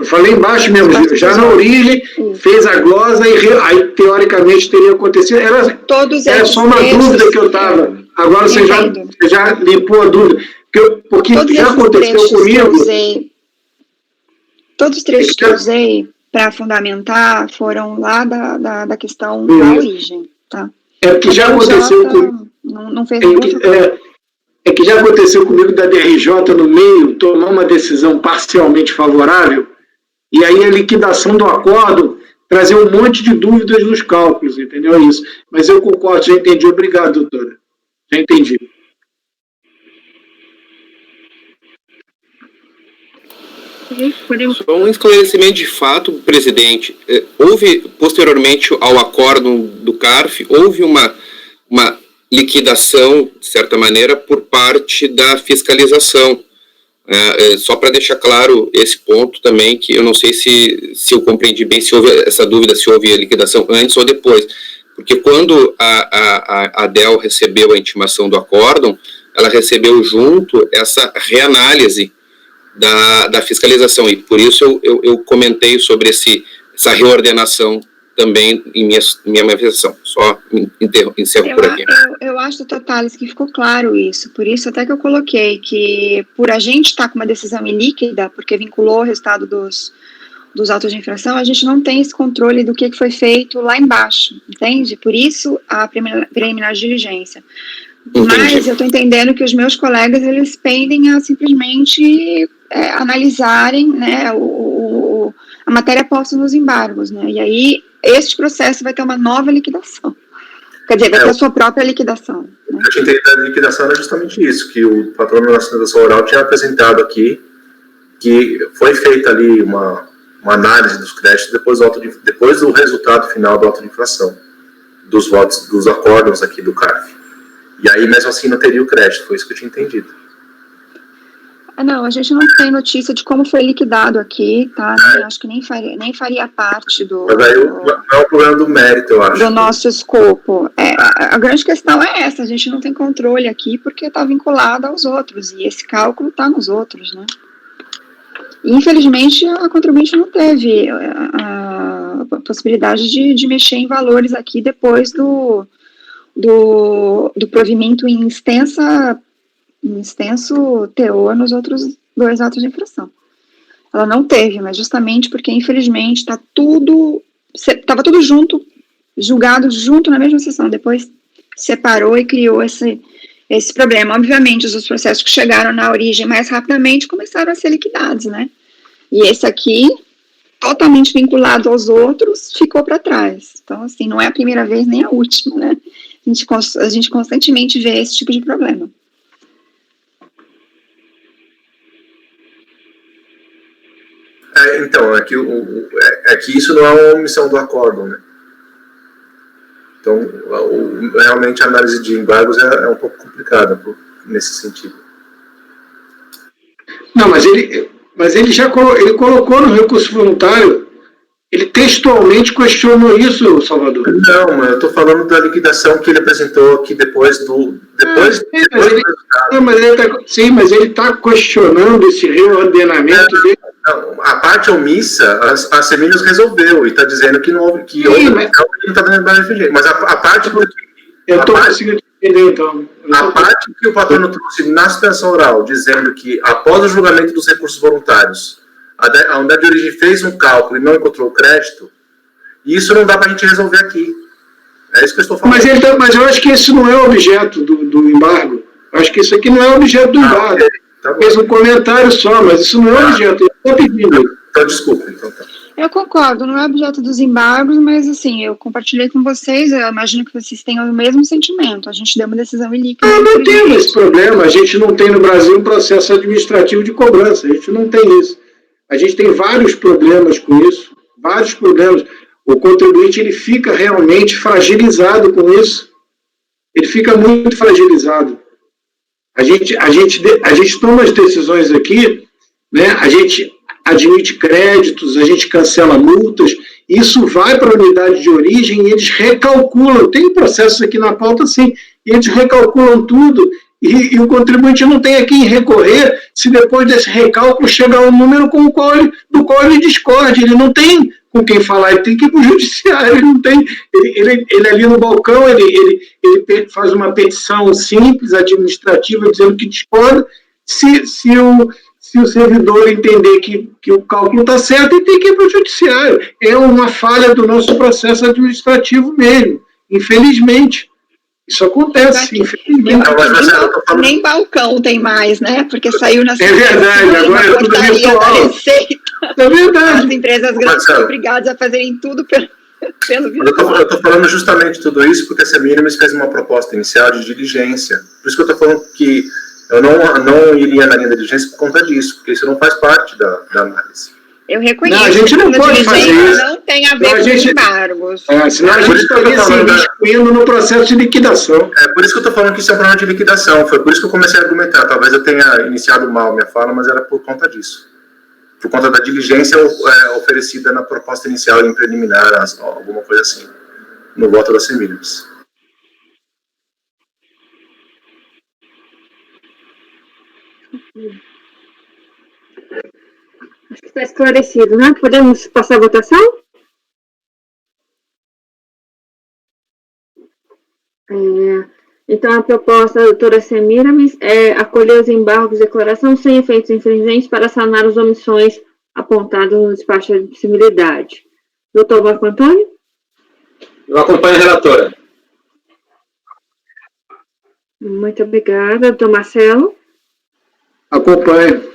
Speaker 4: Falei embaixo mesmo, já na origem, fez a glosa e aí teoricamente teria acontecido. Era só uma dúvida que eu estava. Agora você já limpou a dúvida. Porque já aconteceu comigo.
Speaker 6: Todos os trechos que eu usei para fundamentar foram lá da questão da origem, tá?
Speaker 4: É que já aconteceu comigo.
Speaker 6: Não fez nenhum outro problema.
Speaker 4: É que já aconteceu comigo da DRJ no meio tomar uma decisão parcialmente favorável e aí a liquidação do acordo trazer um monte de dúvidas nos cálculos, entendeu? É isso. Mas eu concordo, já entendi. Obrigado, doutora. Já entendi.
Speaker 5: Só um esclarecimento de fato, presidente. Houve, posteriormente ao acórdão do CARF, houve uma liquidação, de certa maneira, por parte da fiscalização. Só para deixar claro esse ponto também, que eu não sei se eu compreendi bem, se houve essa dúvida, se houve a liquidação antes ou depois. Porque quando a ADEL recebeu a intimação do acórdão, ela recebeu junto essa reanálise da fiscalização, e por isso eu comentei sobre essa reordenação também em minha manifestação. Só encerro por aqui.
Speaker 6: Eu acho, doutor Tales, que ficou claro isso, por isso até que eu coloquei que por a gente estar com uma decisão ilíquida, porque vinculou o resultado dos autos de infração, a gente não tem esse controle do que foi feito lá embaixo, entende? Por isso a preliminar de diligência. Mas eu estou entendendo que os meus colegas, eles pendem a simplesmente analisarem, né, a matéria posta nos embargos, né, e aí este processo vai ter uma nova liquidação. Quer dizer, vai ter a sua própria liquidação. Né?
Speaker 3: A gente da liquidação era justamente isso, que o patrono da sustentação oral tinha apresentado aqui, que foi feita ali uma análise dos créditos depois do resultado final do auto de infração, dos votos, dos acórdãos aqui do CARF. E aí, mesmo assim, não teria o crédito. Foi isso que eu tinha entendido.
Speaker 6: Não, a gente não tem notícia de como foi liquidado aqui, tá? Acho que nem faria parte do...
Speaker 3: Mas aí não é um problema do mérito, eu acho.
Speaker 6: Do nosso escopo. A grande questão é essa, a gente não tem controle aqui porque está vinculado aos outros, e esse cálculo está nos outros, né? E, infelizmente, a contribuinte não teve possibilidade de mexer em valores aqui depois do provimento em extenso teor nos outros 2 autos de infração. Ela não teve, mas justamente porque, infelizmente, estava tudo junto, julgado junto na mesma sessão, depois separou e criou esse problema. Obviamente, os processos que chegaram na origem mais rapidamente começaram a ser liquidados, né? E esse aqui, totalmente vinculado aos outros, ficou para trás. Então, assim, não é a primeira vez nem a última, né? A gente constantemente vê esse tipo de problema.
Speaker 3: Então, é que isso não é uma omissão do acórdão, né? Então, realmente a análise de embargos é um pouco complicada nesse sentido.
Speaker 4: Não, mas ele já colocou no recurso voluntário, ele textualmente questionou isso, Salvador.
Speaker 3: Não, mas eu estou falando da liquidação que ele apresentou aqui depois do resultado.
Speaker 4: Mas ele está questionando esse reordenamento dele.
Speaker 3: Não, a parte omissa, a Seminos resolveu e está dizendo que não houve, que houve, não está dando mais. Mas a parte do que...
Speaker 4: Eu estou conseguindo entender, então.
Speaker 3: A parte que o patrono trouxe na suspensão oral, dizendo que após o julgamento dos recursos voluntários, a unidade de origem fez um cálculo e não encontrou o crédito, isso não dá para a gente resolver aqui. É isso que eu estou falando.
Speaker 4: Mas eu acho que esse não é o objeto do embargo. Eu acho que isso aqui não é o objeto do embargo.
Speaker 3: Tá
Speaker 4: fez um comentário só, mas isso não é objeto. Ele está pedindo.
Speaker 3: Então, desculpa. Então, tá.
Speaker 6: Eu concordo, não é objeto dos embargos, mas assim, eu compartilhei com vocês, eu imagino que vocês tenham o mesmo sentimento. A gente deu uma decisão ilíquida.
Speaker 4: Não temos esse problema. A gente não tem no Brasil um processo administrativo de cobrança. A gente não tem isso. A gente tem vários problemas com isso. Vários problemas. O contribuinte ele fica realmente fragilizado com isso. Ele fica muito fragilizado. A gente toma as decisões aqui, né? A gente admite créditos, a gente cancela multas, isso vai para a unidade de origem e eles recalculam. Tem processos aqui na pauta, sim, e eles recalculam tudo e o contribuinte não tem a quem recorrer se depois desse recálculo chegar um número do qual ele discorde. Ele não tem com quem falar, ele tem que ir para o judiciário, ele não tem, ele ali no balcão, ele faz uma petição simples, administrativa, dizendo que discorda. Se o servidor entender que o cálculo está certo, ele tem que ir para o judiciário. É uma falha do nosso processo administrativo mesmo, infelizmente. Isso acontece, infelizmente.
Speaker 6: Nem balcão tem mais, né? Porque saiu na
Speaker 4: verdade, agora é tudo virtual. É verdade.
Speaker 6: As empresas grandes são obrigadas a fazerem tudo pelo virtual.
Speaker 3: Eu estou falando justamente tudo isso porque a Semiramis fez uma proposta inicial de diligência. Por isso que eu estou falando que eu não iria na linha da diligência por conta disso, porque isso não faz parte da análise.
Speaker 6: Eu reconheço.
Speaker 4: Não, a gente não pode fazer isso.
Speaker 6: Não tem a ver com embargos.
Speaker 4: Senão a gente estaria se miscuindo no processo de liquidação.
Speaker 3: É por isso que eu estou falando que isso é um problema de liquidação. Foi por isso que eu comecei a argumentar. Talvez eu tenha iniciado mal minha fala, mas era por conta disso. Por conta da diligência oferecida na proposta inicial em preliminar, alguma coisa assim, no voto da Semiramis.
Speaker 2: Acho que está esclarecido, né? Podemos passar a votação? Então, a proposta da doutora Semiramis é acolher os embargos de declaração sem efeitos infringentes para sanar as omissões apontadas no despacho de admissibilidade. Doutor Marco Antônio?
Speaker 5: Eu acompanho a relatora.
Speaker 2: Muito obrigada. Doutor Marcelo?
Speaker 4: Acompanho.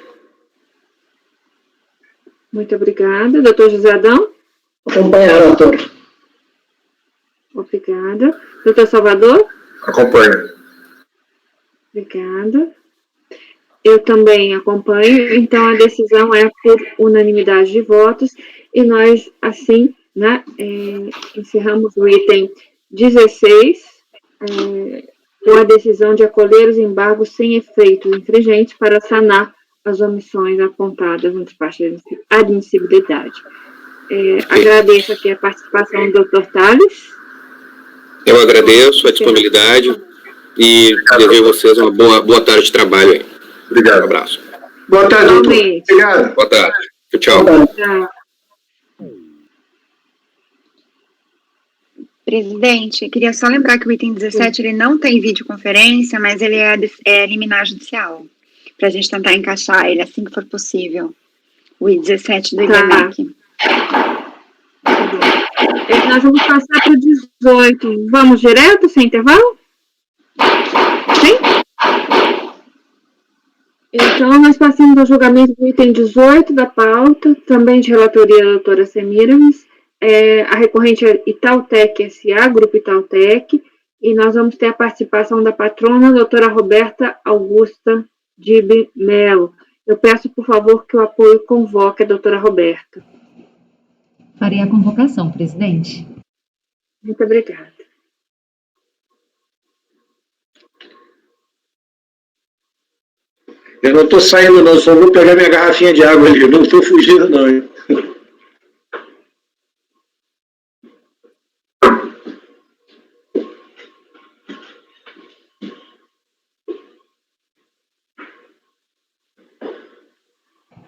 Speaker 2: Muito obrigada. Doutor José Adão?
Speaker 4: Acompanho a relatora.
Speaker 2: Obrigada. Doutor Salvador?
Speaker 3: Acompanho.
Speaker 2: Obrigada. Eu também acompanho. Então, a decisão é por unanimidade de votos. E nós, assim, né, encerramos o item 16, com a decisão de acolher os embargos sem efeitos infringentes para sanar as omissões apontadas no despacho de admissibilidade. Agradeço aqui a participação do Dr. Tales.
Speaker 5: Eu agradeço a disponibilidade e desejo a vocês uma boa tarde de trabalho aí.
Speaker 3: Obrigado.
Speaker 5: Um abraço.
Speaker 4: Boa tarde, doutor. Obrigado.
Speaker 5: Boa tarde. Tchau.
Speaker 2: Tchau.
Speaker 6: Presidente, eu queria só lembrar que o item 17, ele não tem videoconferência, mas ele é liminar judicial, para a gente tentar encaixar ele assim que for possível. O I17 do IBMEC.
Speaker 2: Nós vamos passar para o 18. Vamos direto, sem intervalo? Sim? Então, nós passamos ao julgamento do item 18 da pauta, também de relatoria da doutora Semiramis, a recorrente é Itautec S.A., Grupo Itautec, e nós vamos ter a participação da patrona, doutora Roberta Augusta Dib Melo. Eu peço, por favor, que o apoio convoque a doutora Roberta.
Speaker 1: Farei a convocação, presidente.
Speaker 2: Muito obrigada.
Speaker 4: Eu não estou saindo, não, só vou pegar minha garrafinha de água ali, eu não estou fugindo, não, hein?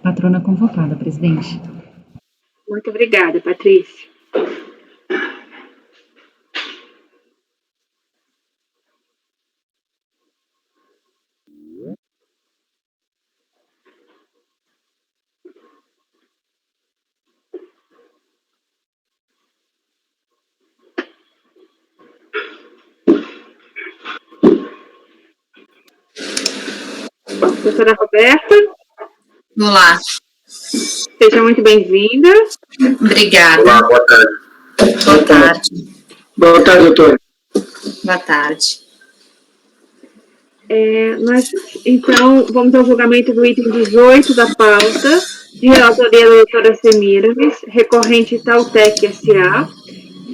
Speaker 1: Patrona convocada, presidente.
Speaker 2: Muito obrigada, Patrícia. Doutora Roberta.
Speaker 7: Olá.
Speaker 2: Seja muito bem-vinda.
Speaker 7: Obrigada.
Speaker 3: Olá, boa tarde.
Speaker 7: Boa tarde.
Speaker 4: Boa tarde, doutor.
Speaker 7: Boa tarde.
Speaker 2: Nós, então, vamos ao julgamento do item 18 da pauta, de relatoria da doutora Semiramis, recorrente Itautec S.A.,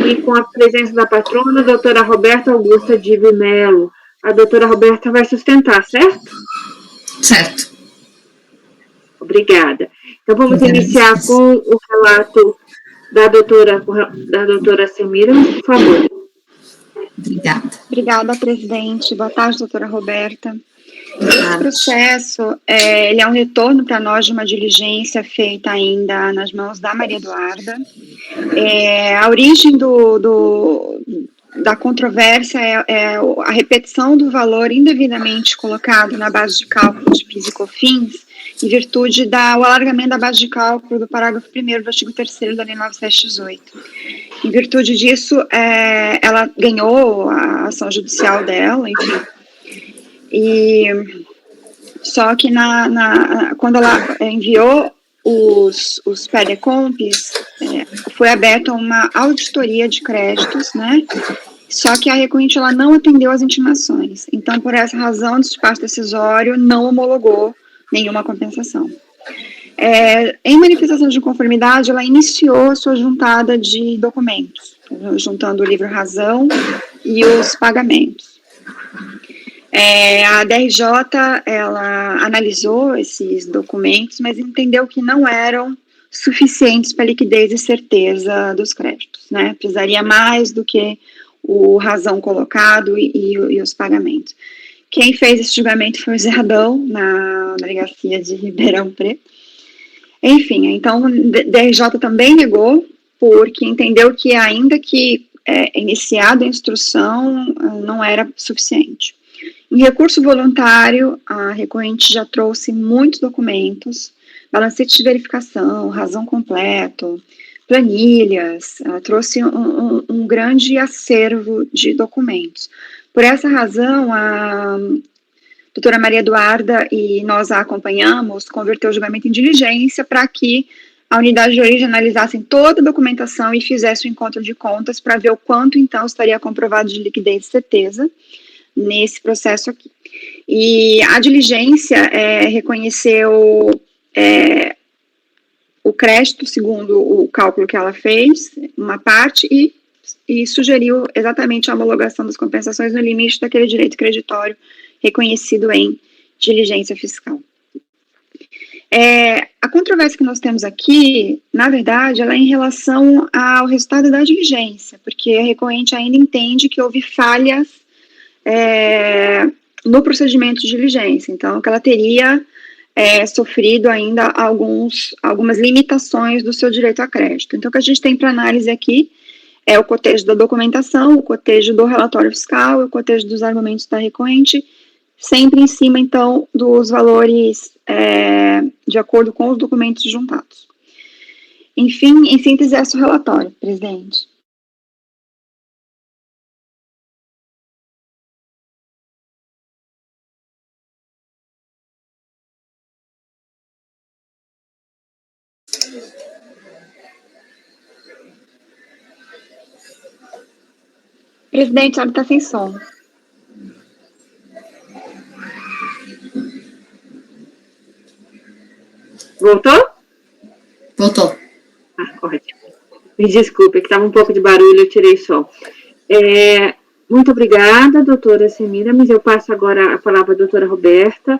Speaker 2: e com a presença da patrona, doutora Roberta Augusta Dib Melo. A doutora Roberta vai sustentar, certo?
Speaker 7: Certo.
Speaker 2: Obrigada. Então, vamos iniciar com o relato da doutora Semiramis, por favor.
Speaker 7: Obrigada.
Speaker 6: Obrigada, presidente. Boa tarde, doutora Roberta. Esse processo, ele é um retorno para nós de uma diligência feita ainda nas mãos da Maria Eduarda. A origem da controvérsia é a repetição do valor indevidamente colocado na base de cálculo de PIS e COFINS, em virtude do alargamento da base de cálculo do parágrafo 1º do artigo 3º da Lei 9718. Em virtude disso, ela ganhou a ação judicial dela, enfim. Só que quando ela enviou os PEDECOMPs, foi aberta uma auditoria de créditos, né? Só que a recorrente ela não atendeu às intimações. Então, por essa razão, o despacho decisório não homologou nenhuma compensação. Em manifestação de inconformidade, ela iniciou a sua juntada de documentos, juntando o livro razão e os pagamentos. A DRJ, ela analisou esses documentos, mas entendeu que não eram suficientes para liquidez e certeza dos créditos, né? Precisaria mais do que o razão colocado e os pagamentos. Quem fez esse julgamento foi o Zé Adão, na delegacia de Ribeirão Preto. Enfim, então, a DRJ também negou, porque entendeu que ainda que iniciada a instrução, não era suficiente. Em recurso voluntário, a recorrente já trouxe muitos documentos, balancete de verificação, razão completo, planilhas, ela trouxe um grande acervo de documentos. Por essa razão, a doutora Maria Eduarda, e nós a acompanhamos, converteu o julgamento em diligência para que a unidade de origem analisasse toda a documentação e fizesse o encontro de contas para ver o quanto, então, estaria comprovado de liquidez e certeza nesse processo aqui. E a diligência reconheceu o crédito segundo o cálculo que ela fez, uma parte, e sugeriu exatamente a homologação das compensações no limite daquele direito creditório reconhecido em diligência fiscal. A controvérsia que nós temos aqui, na verdade, ela é em relação ao resultado da diligência, porque a recorrente ainda entende que houve falhas no procedimento de diligência, então que ela teria sofrido ainda algumas limitações do seu direito a crédito. Então, o que a gente tem para análise aqui É o cotejo da documentação, o cotejo do relatório fiscal, o cotejo dos argumentos da recorrente, sempre em cima, então, dos valores de acordo com os documentos juntados. Enfim, em síntese, esse é o relatório, presidente. Presidente, ela está sem som.
Speaker 2: Voltou?
Speaker 7: Voltou.
Speaker 2: Ah, ótimo. Me desculpe, que estava um pouco de barulho, eu tirei som. Muito obrigada, doutora Semiramis. Eu passo agora a palavra à doutora Roberta.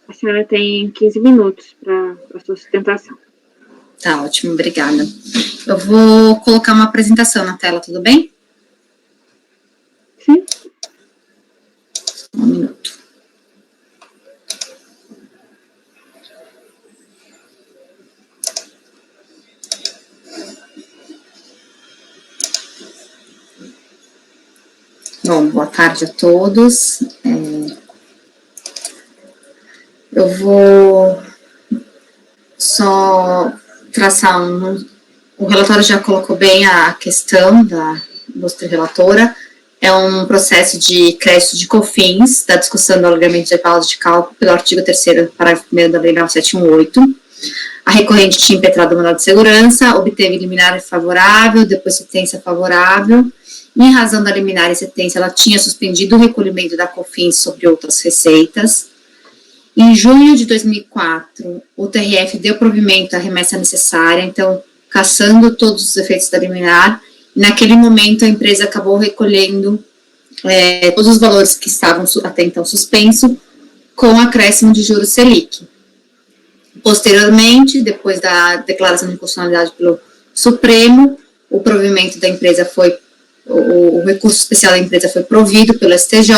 Speaker 2: A senhora tem 15 minutos para a sua sustentação.
Speaker 7: Tá ótimo, obrigada. Eu vou colocar uma apresentação na tela, tudo bem?
Speaker 2: Sim.
Speaker 7: Um minuto. Bom, boa tarde a todos. Eu vou só traçar o relatório já colocou bem a questão da ilustre relatora. É um processo de crédito de COFINS, da discussão do alargamento de pauta de cálculo pelo artigo 3º, parágrafo 1º da Lei 9718. A recorrente tinha impetrado o mandado de segurança, obteve liminar favorável, depois sentença favorável. Em razão da liminar e sentença, ela tinha suspendido o recolhimento da COFINS sobre outras receitas. Em junho de 2004, o TRF deu provimento à remessa necessária, então, cassando todos os efeitos da liminar. Naquele momento, a empresa acabou recolhendo todos os valores que estavam até então suspensos, com acréscimo de juros Selic. Posteriormente, depois da declaração de inconstitucionalidade pelo Supremo, o provimento da empresa o recurso especial da empresa foi provido pelo STJ,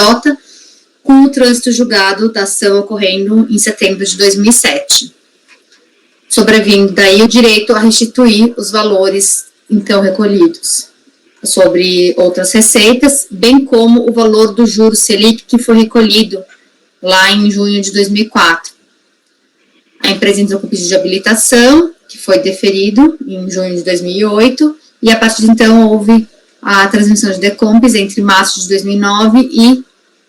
Speaker 7: com o trânsito julgado da ação ocorrendo em setembro de 2007. Sobrevindo daí o direito a restituir os valores então recolhidos sobre outras receitas, bem como o valor do juro Selic que foi recolhido lá em junho de 2004. A empresa entrou com pedido de habilitação, que foi deferido em junho de 2008, e a partir de então houve a transmissão de decompes entre março de 2009 e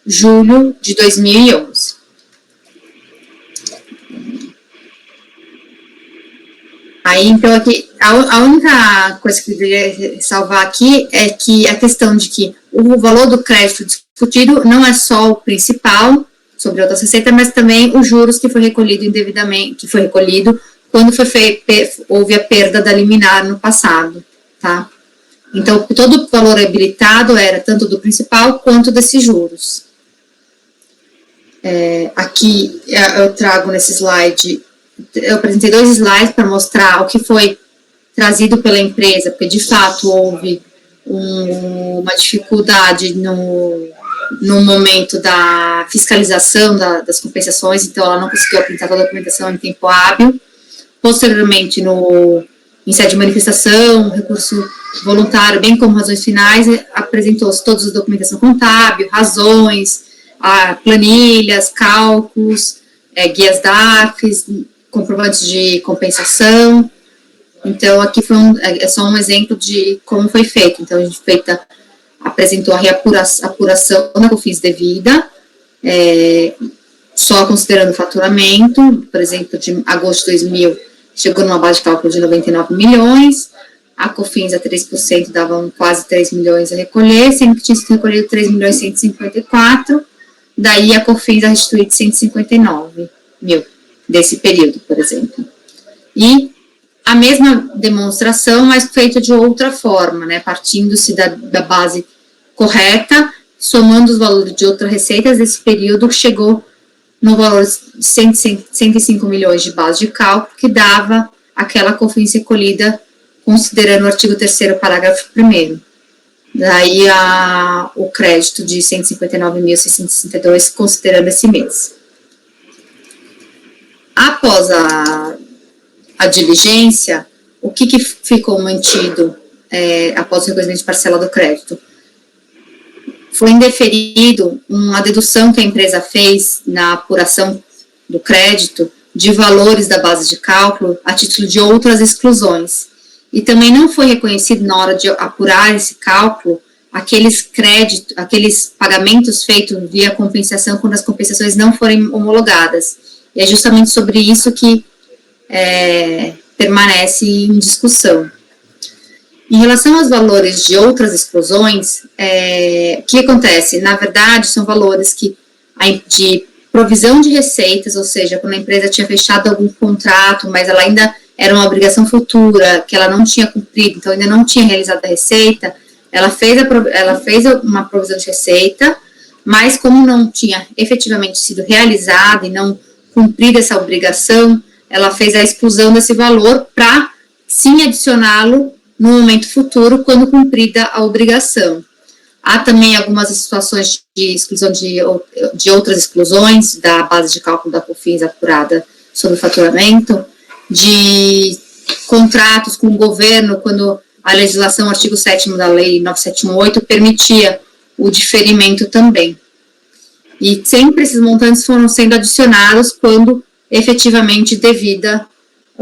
Speaker 7: julho de 2011. Aí, então, aqui, a única coisa que eu queria salvar aqui é que a questão de que o valor do crédito discutido não é só o principal sobre outras receitas, mas também os juros que foi recolhido indevidamente, que foi recolhido quando houve a perda da liminar no passado, tá? Então, todo o valor habilitado era tanto do principal quanto desses juros. Aqui eu trago nesse slide, eu apresentei 2 slides para mostrar o que foi trazido pela empresa, porque de fato houve uma dificuldade no momento da fiscalização das compensações, então ela não conseguiu apresentar toda a documentação em tempo hábil. Posteriormente, em sede de manifestação, recurso voluntário, bem como razões finais, apresentou-se toda a documentação contábil, razões, planilhas, cálculos, guias DARFs, comprovantes de compensação. Então, aqui é só um exemplo de como foi feito. Então, a gente apresentou a apuração da COFINS devida, só considerando o faturamento, por exemplo, de agosto de 2000, chegou numa base de cálculo de 99 milhões, a COFINS a 3% davam quase 3 milhões a recolher, sendo que tinha sido recolhido 3 milhões e 154, daí a COFINS a restituir de 159 mil, desse período, por exemplo. E a mesma demonstração, mas feita de outra forma, né, partindo-se da base correta, somando os valores de outras receitas desse período, chegou no valor de 105 milhões de base de cálculo, que dava aquela COFINS recolhida, considerando o artigo 3º, parágrafo 1º. Daí o crédito de 159.662, considerando esse mês. Após a diligência, o que ficou mantido após o reconhecimento de parcela do crédito. Foi indeferido uma dedução que a empresa fez na apuração do crédito de valores da base de cálculo a título de outras exclusões. E também não foi reconhecido na hora de apurar esse cálculo aqueles pagamentos feitos via compensação quando as compensações não forem homologadas. E é justamente sobre isso que permanece em discussão. Em relação aos valores de outras exclusões, o que acontece? Na verdade, são valores de provisão de receitas, ou seja, quando a empresa tinha fechado algum contrato, mas ela ainda era uma obrigação futura, que ela não tinha cumprido, então ainda não tinha realizado a receita, ela fez uma provisão de receita, mas como não tinha efetivamente sido realizada e não cumprida essa obrigação, ela fez a exclusão desse valor para sim adicioná-lo no momento futuro, quando cumprida a obrigação. Há também algumas situações de exclusão de outras exclusões da base de cálculo da COFINS apurada sobre o faturamento, de contratos com o governo, quando a legislação, artigo 7º da Lei 9718, permitia o diferimento também. E sempre esses montantes foram sendo adicionados quando efetivamente devida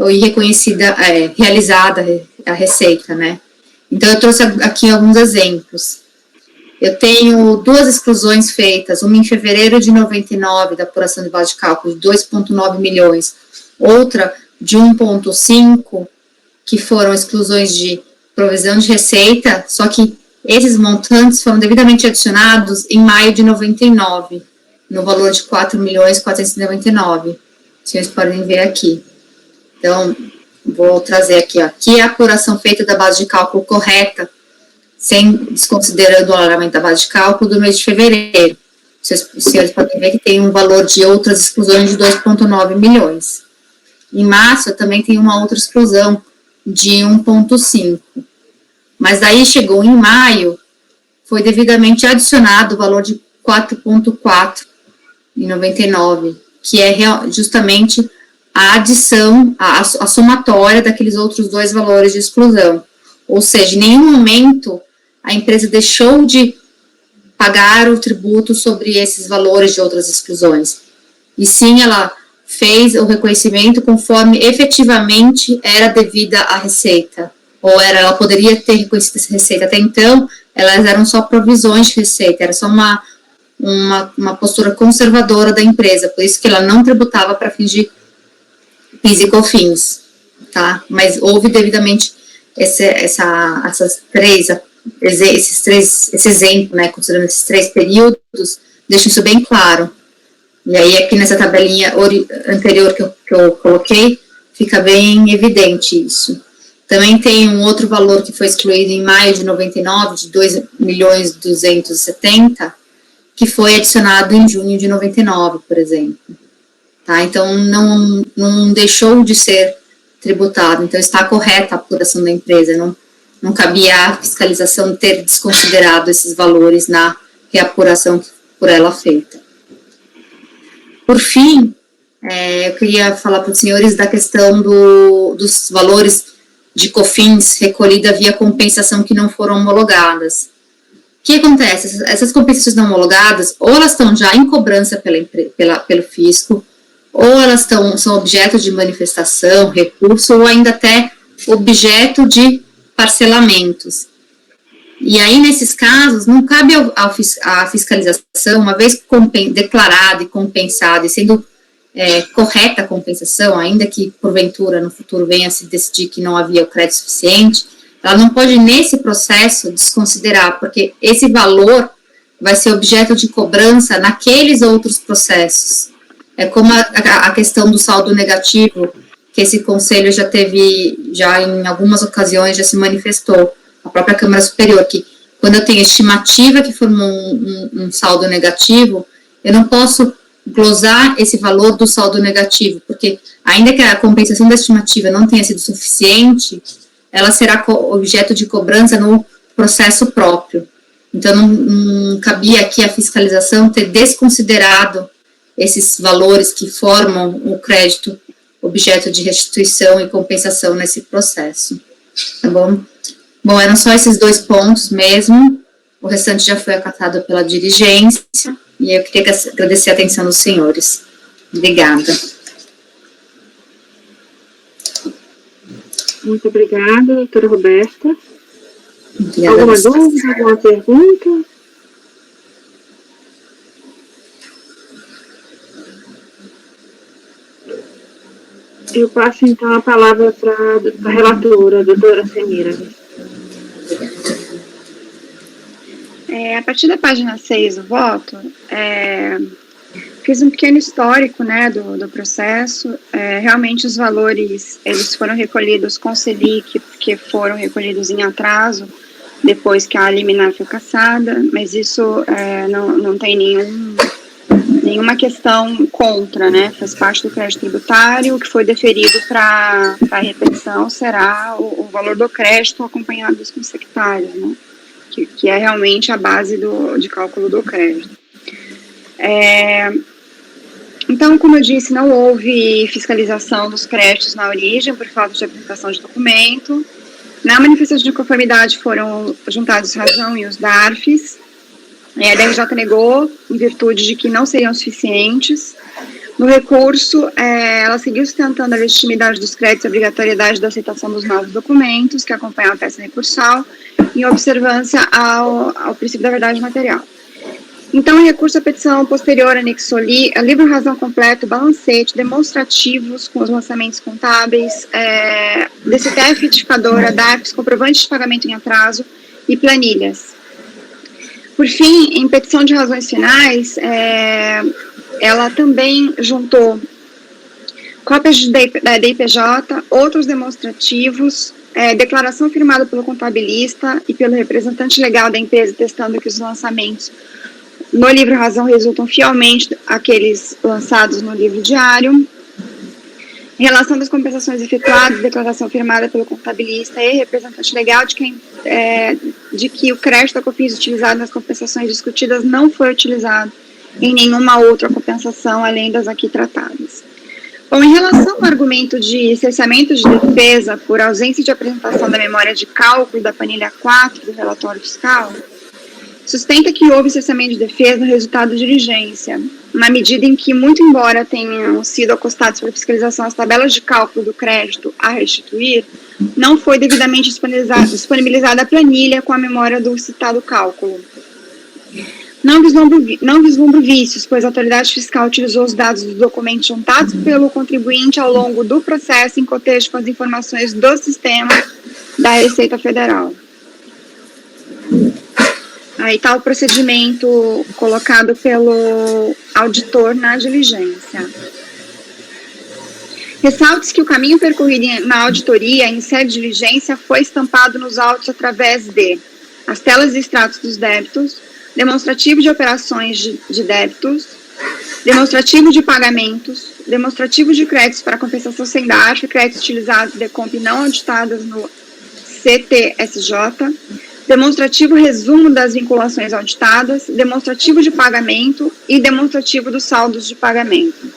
Speaker 7: e reconhecida, realizada a receita, né? Então, eu trouxe aqui alguns exemplos. Eu tenho 2 exclusões feitas, uma em fevereiro de 99, da apuração de base de cálculo, de 2,9 milhões, outra de 1,5, que foram exclusões de provisão de receita, só que esses montantes foram devidamente adicionados em maio de 99, no valor de 4.499. Vocês podem ver aqui. Então, vou trazer aqui, ó. Aqui é a apuração feita da base de cálculo correta, sem desconsiderando o alargamento da base de cálculo do mês de fevereiro. Os senhores podem ver que tem um valor de outras exclusões de 2,9 milhões. Em março, eu também tenho uma outra exclusão de 1,5. Mas daí chegou em maio, foi devidamente adicionado o valor de 4,4 em 99, que é justamente a adição, a somatória daqueles outros 2 valores de exclusão. Ou seja, em nenhum momento a empresa deixou de pagar o tributo sobre esses valores de outras exclusões. E sim, ela fez o reconhecimento conforme efetivamente era devida à receita. Ou ela poderia ter reconhecido essa receita. Até então, elas eram só provisões de receita, era só uma postura conservadora da empresa, por isso que ela não tributava para fins de PIS e COFINS, tá? Mas houve devidamente esse exemplo, né, considerando esses 3 períodos, deixa isso bem claro. E aí, aqui nessa tabelinha anterior que eu coloquei, fica bem evidente isso. Também tem um outro valor que foi excluído em maio de 99, de 2.270.000, que foi adicionado em junho de 99, por exemplo. Tá? Então, não deixou de ser tributado. Então, está correta a apuração da empresa. Não cabia à fiscalização ter desconsiderado esses valores na reapuração por ela feita. Por fim, eu queria falar para os senhores da questão dos valores de COFINS recolhida via compensação que não foram homologadas. O que acontece? Essas compensações não homologadas, ou elas estão já em cobrança pelo fisco, ou elas são objeto de manifestação, recurso, ou ainda até objeto de parcelamentos. E aí, nesses casos, não cabe à fiscalização, uma vez declarada e compensada, e sendo correta a compensação, ainda que, porventura, no futuro venha a se decidir que não havia o crédito suficiente, ela não pode, nesse processo, desconsiderar, porque esse valor vai ser objeto de cobrança naqueles outros processos. É como a questão do saldo negativo, que esse conselho já em algumas ocasiões, já se manifestou, a própria Câmara Superior, que quando eu tenho estimativa que formou um saldo negativo, eu não posso glosar esse valor do saldo negativo, porque ainda que a compensação da estimativa não tenha sido suficiente, ela será objeto de cobrança no processo próprio. Então, não cabia aqui a fiscalização ter desconsiderado esses valores que formam o crédito objeto de restituição e compensação nesse processo, tá bom? Bom, eram só esses 2 pontos mesmo, o restante já foi acatado pela dirigência, e eu queria agradecer a atenção dos senhores. Obrigada.
Speaker 2: Muito obrigada, doutora Roberta.
Speaker 7: Obrigada.
Speaker 2: Alguma dúvida, alguma pergunta? Eu passo, então, a palavra para a relatora, a doutora Semira.
Speaker 6: A partir da página 6 do voto, fiz um pequeno histórico, né, do processo. Realmente os valores, eles foram recolhidos com Selic, porque foram recolhidos em atraso, depois que a liminar foi cassada, mas isso não tem nenhuma questão contra, né, faz parte do crédito tributário. O que foi deferido para a repetição será o valor do crédito acompanhado dos consectários, né, que é realmente a base de cálculo do crédito. Então, como eu disse, não houve fiscalização dos créditos na origem por falta de apresentação de documento. Na manifestação de conformidade foram juntados razão e os DARFs. A DRJ negou, em virtude de que não seriam suficientes. No recurso, ela seguiu sustentando a legitimidade dos créditos e a obrigatoriedade da aceitação dos novos documentos que acompanham a peça recursal, em observância ao princípio da verdade material. Então, em recurso à petição posterior anexou livro razão completo, balancete, demonstrativos com os lançamentos contábeis, DCTF retificadora, DARFs, comprovante de pagamento em atraso e planilhas. Por fim, em petição de razões finais, ela também juntou cópias da DIPJ, outros demonstrativos, declaração firmada pelo contabilista e pelo representante legal da empresa, testando que os lançamentos no livro razão resultam fielmente aqueles lançados no livro diário. Relação das compensações efetuadas, declaração firmada pelo contabilista e representante legal de que o crédito da COFINS utilizado nas compensações discutidas não foi utilizado em nenhuma outra compensação além das aqui tratadas. Bom, em relação ao argumento de cessamento de defesa por ausência de apresentação da memória de cálculo da planilha 4 do relatório fiscal, sustenta que houve cessamento de defesa no resultado de diligência, na medida em que, muito embora tenham sido acostados pela fiscalização as tabelas de cálculo do crédito a restituir, não foi devidamente disponibilizada a planilha com a memória do citado cálculo. Não vislumbro vícios, pois a autoridade fiscal utilizou os dados dos documentos juntados pelo contribuinte ao longo do processo em cotejo com as informações do sistema da Receita Federal. Aí está o procedimento colocado pelo auditor na diligência. Ressalte-se que o caminho percorrido na auditoria em sede de diligência foi estampado nos autos através de as telas e extratos dos débitos, demonstrativo de operações de débitos, demonstrativo de pagamentos, demonstrativo de créditos para compensação sem DARF, créditos utilizados de compra não auditadas no CTSJ, demonstrativo resumo das vinculações auditadas, demonstrativo de pagamento e demonstrativo dos saldos de pagamento.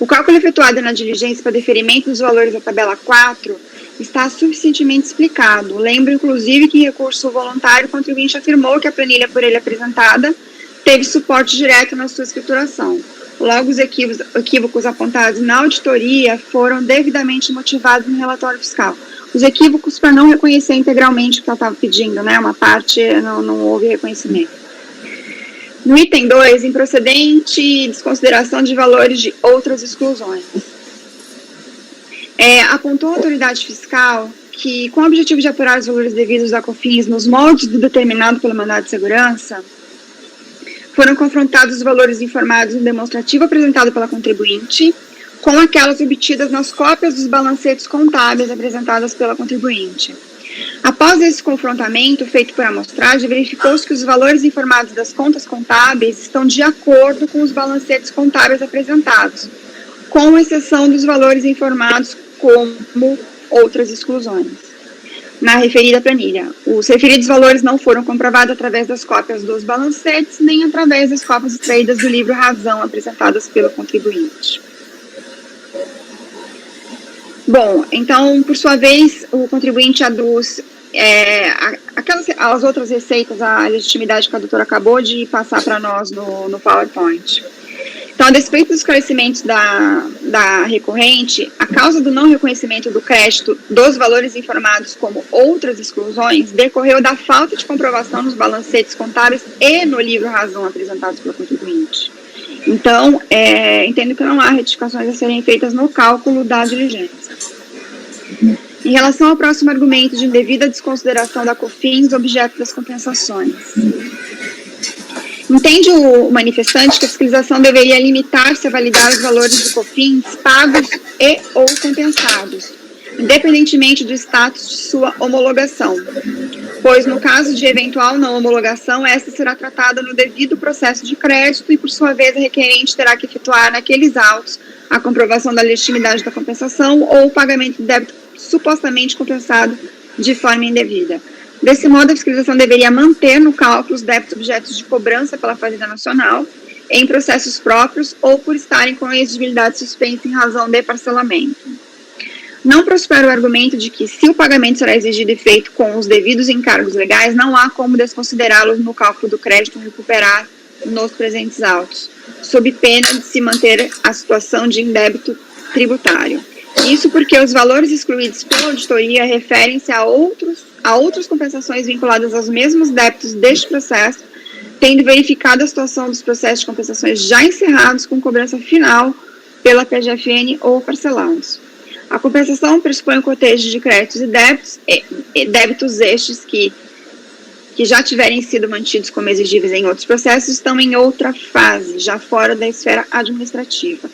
Speaker 6: O cálculo efetuado na diligência para deferimento dos valores da tabela 4 está suficientemente explicado. Lembro, inclusive, que em recurso voluntário o contribuinte afirmou que a planilha por ele apresentada teve suporte direto na sua escrituração. Logo, os equívocos apontados na auditoria foram devidamente motivados no relatório fiscal. Os equívocos para não reconhecer integralmente o que ela estava pedindo, né? Uma parte não houve reconhecimento. No item 2, improcedente desconsideração de valores de outras exclusões. Apontou a autoridade fiscal que, com o objetivo de apurar os valores devidos à COFINS nos moldes do determinado pelo mandado de segurança, foram confrontados os valores informados no demonstrativo apresentado pela contribuinte com aquelas obtidas nas cópias dos balancetes contábeis apresentadas pela contribuinte. Após esse confrontamento feito por amostragem, verificou-se que os valores informados das contas contábeis estão de acordo com os balancetes contábeis apresentados, com exceção dos valores informados como outras exclusões na referida planilha. Os referidos valores não foram comprovados através das cópias dos balancetes, nem através das cópias extraídas do livro razão apresentadas pelo contribuinte. Bom, então, por sua vez, o contribuinte aduz as outras receitas, a legitimidade que a doutora acabou de passar para nós no PowerPoint. Então, a despeito dos esclarecimentos da recorrente, a causa do não reconhecimento do crédito dos valores informados como outras exclusões decorreu da falta de comprovação nos balancetes contábeis e no livro-razão apresentados pelo contribuinte. Então, entendo que não há retificações a serem feitas no cálculo da diligência. Em relação ao próximo argumento de indevida desconsideração da COFINS, objeto das compensações. Entende o manifestante que a fiscalização deveria limitar-se a validar os valores de COFINS pagos e ou compensados, independentemente do status de sua homologação, pois no caso de eventual não homologação, esta será tratada no devido processo de crédito e, por sua vez, a requerente terá que efetuar naqueles autos a comprovação da legitimidade da compensação ou o pagamento de débito supostamente compensado de forma indevida. Desse modo, a fiscalização deveria manter no cálculo os débitos objetos de cobrança pela Fazenda Nacional em processos próprios ou por estarem com a exigibilidade suspensa em razão de parcelamento. Não prospera o argumento de que, se o pagamento será exigido e feito com os devidos encargos legais, não há como desconsiderá-los no cálculo do crédito e recuperar nos presentes autos, sob pena de se manter a situação de indébito tributário. Isso porque os valores excluídos pela auditoria referem-se a outras compensações vinculadas aos mesmos débitos deste processo, tendo verificado a situação dos processos de compensações já encerrados com cobrança final pela PGFN ou parcelados. A compensação pressupõe o cotejo de créditos e débitos estes que já tiverem sido mantidos como exigíveis em outros processos estão em outra fase, já fora da esfera administrativa,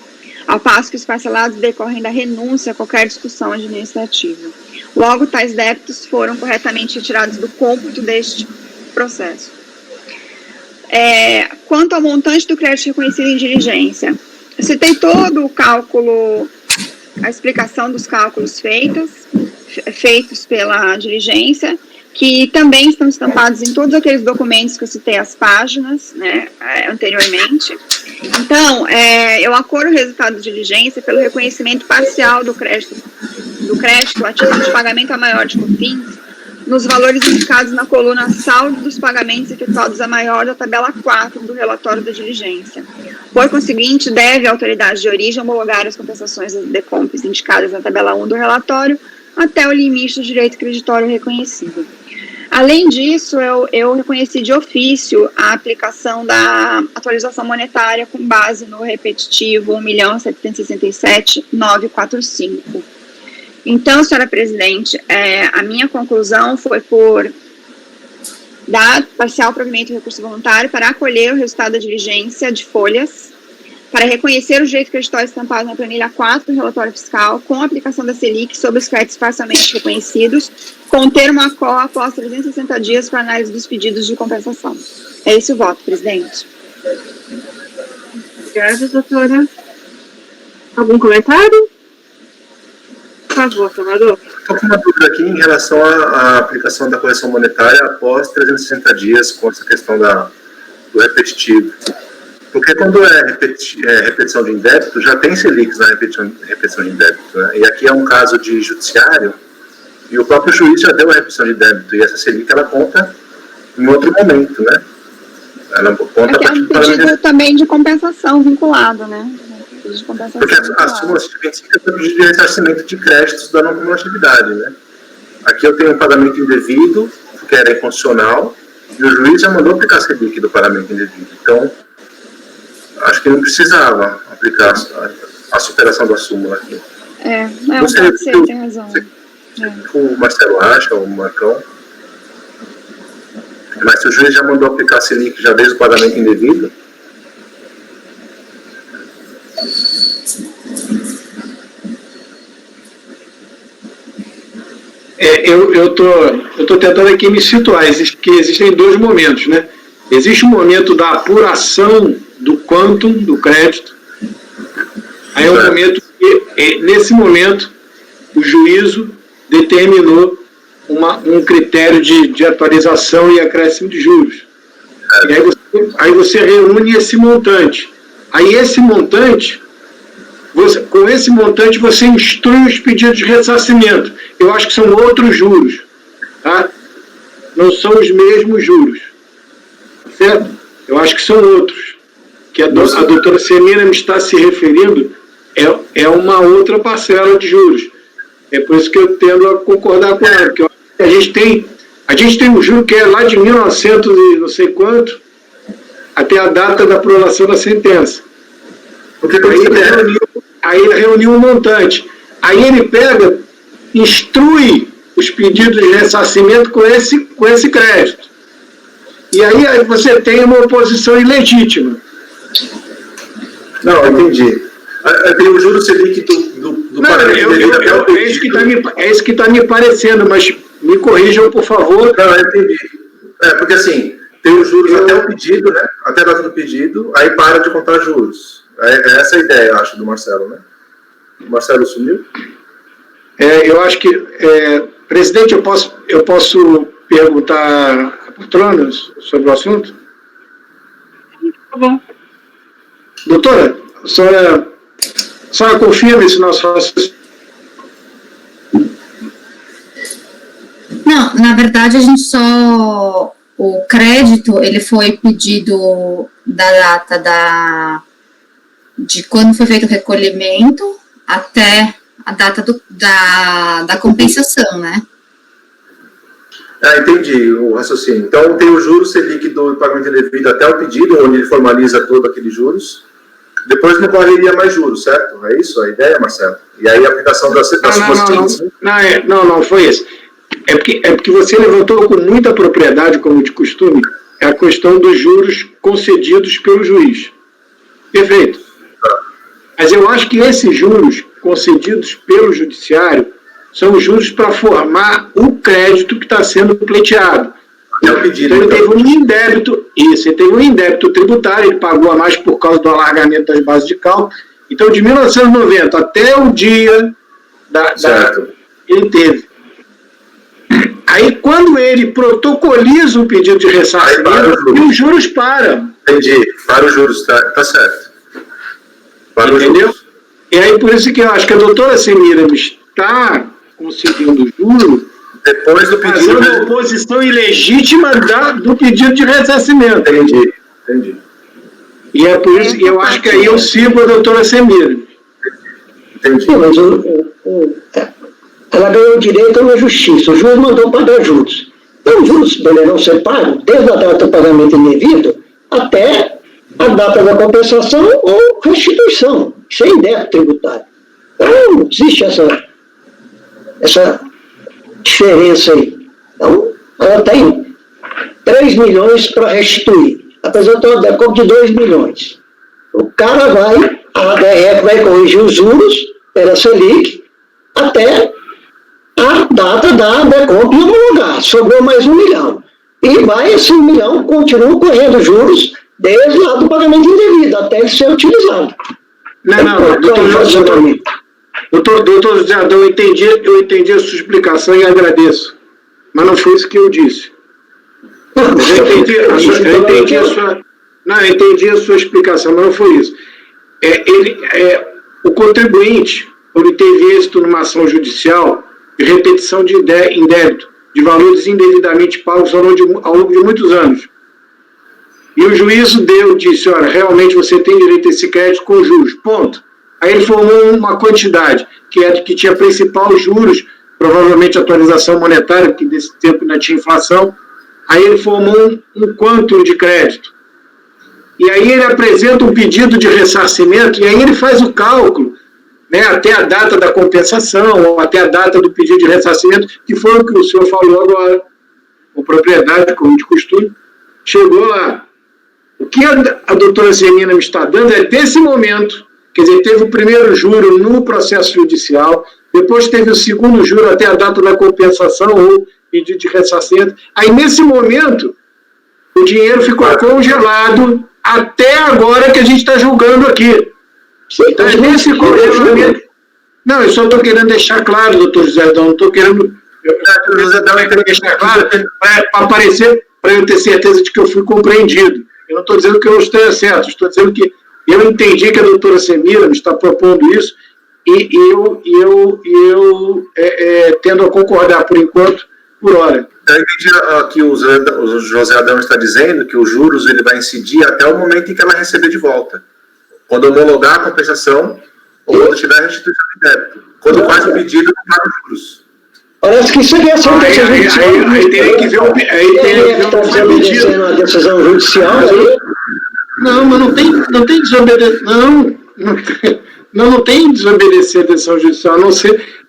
Speaker 6: ao passo que os parcelados decorrem da renúncia a qualquer discussão administrativa. Logo, tais débitos foram corretamente retirados do cômputo deste processo. Quanto ao montante do crédito reconhecido em diligência, eu citei todo o cálculo, a explicação dos cálculos feitos pela diligência, que também estão estampados em todos aqueles documentos que eu citei as páginas, né, anteriormente. Então, eu acordo o resultado de diligência pelo reconhecimento parcial do crédito a título de pagamento a maior de COFINS, nos valores indicados na coluna saldo dos pagamentos efetuados a maior da tabela 4 do relatório da diligência. Por conseguinte, deve a autoridade de origem homologar as compensações das DECOMPs indicadas na tabela 1 do relatório até o limite do direito creditório reconhecido. Além disso, eu reconheci de ofício a aplicação da atualização monetária com base no repetitivo 1.767.945. Então, senhora presidente, a minha conclusão foi por dar parcial provimento do recurso voluntário para acolher o resultado da diligência de folhas, para reconhecer o direito creditório estampado na planilha 4 do relatório fiscal, com a aplicação da Selic sobre os créditos parcialmente reconhecidos, com termo a qual após 360 dias para análise dos pedidos de compensação. É esse o voto, presidente.
Speaker 2: Obrigada, doutora. Algum comentário? Por favor, senador.
Speaker 3: Estou com uma dúvida aqui em relação à aplicação da correção monetária após 360 dias com essa questão do repetitivo. Porque quando repetição de indébito, já tem Selic na repetição de indébito, né? E aqui é um caso de judiciário, e o próprio juiz já deu a repetição de débito, e essa Selic ela conta em outro momento, né? Ela conta
Speaker 6: é um pedido também de compensação vinculado, né? De compensação
Speaker 3: porque a súmula 125 é o pedido de ressarcimento de créditos da não cumulatividade, né? Aqui eu tenho um pagamento indevido, que era inconstitucional, e o juiz já mandou aplicar a Selic do pagamento indevido. Então, acho que não precisava aplicar a superação da súmula aqui.
Speaker 6: Não sei, pode ser, tem razão.
Speaker 3: O Marcelo acha, ou o Marcão. Mas se o juiz já mandou aplicar a Selic já desde o pagamento indevido,
Speaker 4: eu tô tentando aqui me situar, que existem dois momentos, né? Existe um momento da apuração do quantum do crédito, aí é um momento que, nesse momento, o juízo determinou um critério de atualização e acréscimo de juros. E aí você reúne esse montante. Aí esse montante, com esse montante você instrui os pedidos de ressarcimento. Eu acho que são outros juros. tá? Não são os mesmos juros, certo? Eu acho que são outros. Que a doutora Semira me está se referindo é uma outra parcela de juros. É por isso que eu tendo a concordar com ela, porque a gente tem um juro que é lá de 1900 e não sei quanto, até a data da aprovação da sentença. Porque aí ele reuniu um montante. Aí ele pega, instrui os pedidos de ressarcimento com esse crédito. E aí você tem uma oposição ilegítima.
Speaker 3: Não, entendi. Tem o juro Selic do pagamento devido até o pedido.
Speaker 4: É isso que está me parecendo, mas me corrijam, por favor.
Speaker 3: Não, eu entendi. Porque assim, tem os juros até o pedido, né? Até a data do pedido, aí para de contar juros. É essa a ideia, eu acho, do Marcelo, né? O Marcelo sumiu?
Speaker 4: Eu acho que... presidente, eu posso perguntar a patrona sobre o assunto?
Speaker 2: Tá bom.
Speaker 4: Doutora, a senhora confirma esse nosso raciocínio?
Speaker 7: Não, na verdade, a gente só... O crédito, ele foi pedido da data de quando foi feito o recolhimento até a data da compensação, né?
Speaker 3: Entendi o raciocínio. Então, tem o juros Selic do pagamento indevido até o pedido, onde ele formaliza todo aqueles juros. Depois não correria mais juros, certo? É isso a ideia, Marcelo? E aí a aplicação da
Speaker 4: Não, foi isso. É porque você levantou com muita propriedade, como de costume, a questão dos juros concedidos pelo juiz. Perfeito. Mas eu acho que esses juros concedidos pelo judiciário são os juros para formar o crédito que está sendo pleiteado.
Speaker 3: É o pedido,
Speaker 4: então, ele teve um indébito, ele teve um indébito tributário, ele pagou a mais por causa do alargamento das bases de cálculo. Então, de 1990 até o dia ele teve. Aí, quando ele protocoliza o pedido de ressarcimento, os juros param.
Speaker 3: Entendi, para os juros, tá certo. Para os
Speaker 4: entendeu?
Speaker 3: Juros.
Speaker 4: E aí, por isso que eu acho que a doutora Semira está concedendo juros
Speaker 3: depois do pedido,
Speaker 4: fazendo oposição ilegítima do pedido de ressarcimento.
Speaker 3: Entendi.
Speaker 4: E é por isso que eu acho que aí eu sigo a doutora Semira.
Speaker 3: Entendi.
Speaker 8: Sim, mas ela ganhou direito na justiça, o juiz mandou pagar juros. Então, os juros poderão ser pagos desde a data do pagamento indevido até a data da compensação ou restituição, sem débito tributário. Então, não existe essa diferença aí. Então, ela tem 3 milhões para restituir, apresentou uma débito de 2 milhões. O cara a ADF vai corrigir os juros pela Selic até a data da DECOMP homologar. Sobrou mais 1 milhão. E esse 1 milhão continua correndo juros desde lá do pagamento indevido, até ele ser utilizado.
Speaker 4: Não, doutor José Adão, eu entendi a sua explicação e agradeço. Mas não foi isso que eu disse. Eu entendi a sua explicação, mas não foi isso. O contribuinte obteve êxito numa ação judicial de repetição de indébito, de valores indevidamente pagos ao longo de muitos anos. E o juízo disse, olha, realmente você tem direito a esse crédito com juros, ponto. Aí ele formou uma quantidade, que tinha principal juros, provavelmente atualização monetária, que nesse tempo ainda tinha inflação. Aí ele formou um quantum de crédito. E aí ele apresenta um pedido de ressarcimento, e aí ele faz o cálculo, né, até a data da compensação, ou até a data do pedido de ressarcimento, que foi o que o senhor falou agora, com propriedade, como de costume, chegou lá. O que a doutora Zemina me está dando é desse momento, quer dizer, teve o primeiro juro no processo judicial, depois teve o segundo juro até a data da compensação ou pedido de ressarcimento. Aí, nesse momento, o dinheiro ficou congelado até agora que a gente está julgando aqui. Então, nesse congelamento... Não, eu só estou querendo deixar claro, doutor José Adão, não estou querendo... Doutor José Adão, eu quero deixar claro para eu ter certeza de que eu fui compreendido. Eu não estou dizendo que eu esteja certo, estou dizendo que eu entendi que a doutora Semira me está propondo isso e eu tendo a concordar, por enquanto, por hora.
Speaker 3: Eu entendi que o José Adão está dizendo que os juros ele vai incidir até o momento em que ela receber de volta. Quando homologar a compensação ou quando tiver a restituição de débito. Quando faz o pedido, não paga os juros.
Speaker 8: Parece que isso aqui é só decisão judicial.
Speaker 4: Aí teria que ver o pedido.
Speaker 8: A decisão judicial aí.
Speaker 4: Não, mas não tem desobedecer. Não tem desobedecer a decisão judicial, a não ser.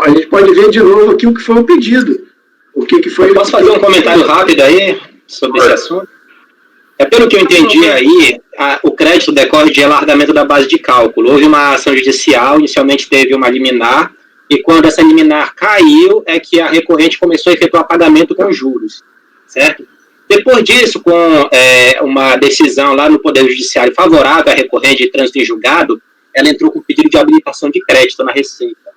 Speaker 4: A gente pode ver de novo aqui o que foi o pedido. O que foi.
Speaker 9: Eu posso fazer um comentário rápido aí sobre esse assunto? Pelo que eu entendi aí, o crédito decorre de alargamento da base de cálculo. Houve uma ação judicial, inicialmente teve uma liminar, e quando essa liminar caiu, é que a recorrente começou a efetuar pagamento com juros, certo? Depois disso, com uma decisão lá no Poder Judiciário favorável à recorrente de trânsito em julgado, ela entrou com pedido de habilitação de crédito na Receita.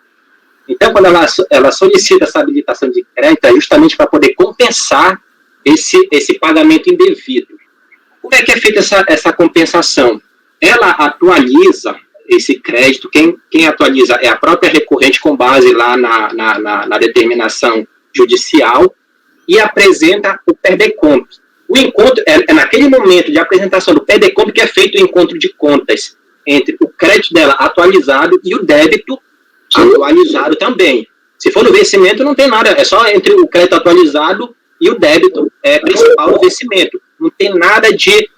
Speaker 9: Então, quando ela solicita essa habilitação de crédito, é justamente para poder compensar esse pagamento indevido. Como é que é feita essa compensação? Ela atualiza esse crédito, quem atualiza é a própria recorrente com base lá na determinação judicial e apresenta o PERDECOMP. O encontro é naquele momento de apresentação do PERDECOMP que é feito o encontro de contas entre o crédito dela atualizado e o débito atualizado também. Se for no vencimento, não tem nada, é só entre o crédito atualizado e o débito principal do vencimento. Não tem nada de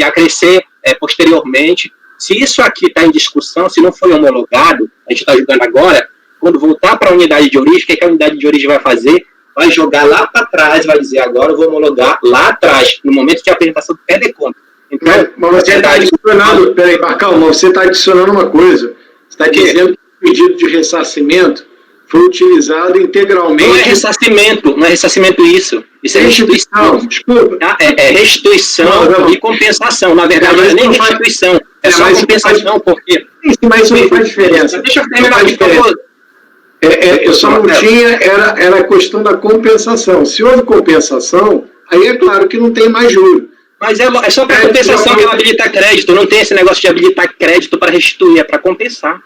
Speaker 9: acrescer posteriormente. Se isso aqui está em discussão, se não foi homologado, a gente está julgando agora, quando voltar para a unidade de origem, o que a unidade de origem vai fazer? Vai jogar lá para trás, vai dizer agora eu vou homologar lá atrás, no momento de apresentação do PERDECOMP. Então,
Speaker 4: mas você está adicionando, peraí, calma, você está adicionando uma coisa. Você está dizendo que o pedido de ressarcimento foi utilizado integralmente.
Speaker 9: Não é ressarcimento isso. Isso é restituição.
Speaker 4: Desculpa.
Speaker 9: É restituição e compensação. Na verdade, não é nem restituição. É só compensação, porque...
Speaker 4: Mas isso não faz diferença.
Speaker 9: Deixa eu terminar de falar.
Speaker 4: Eu só não tinha, era a questão da compensação. Se houve compensação, aí é claro que não tem mais juros.
Speaker 9: Mas é só para compensação que ela habilita crédito. Não tem esse negócio de habilitar crédito para restituir, é para compensar.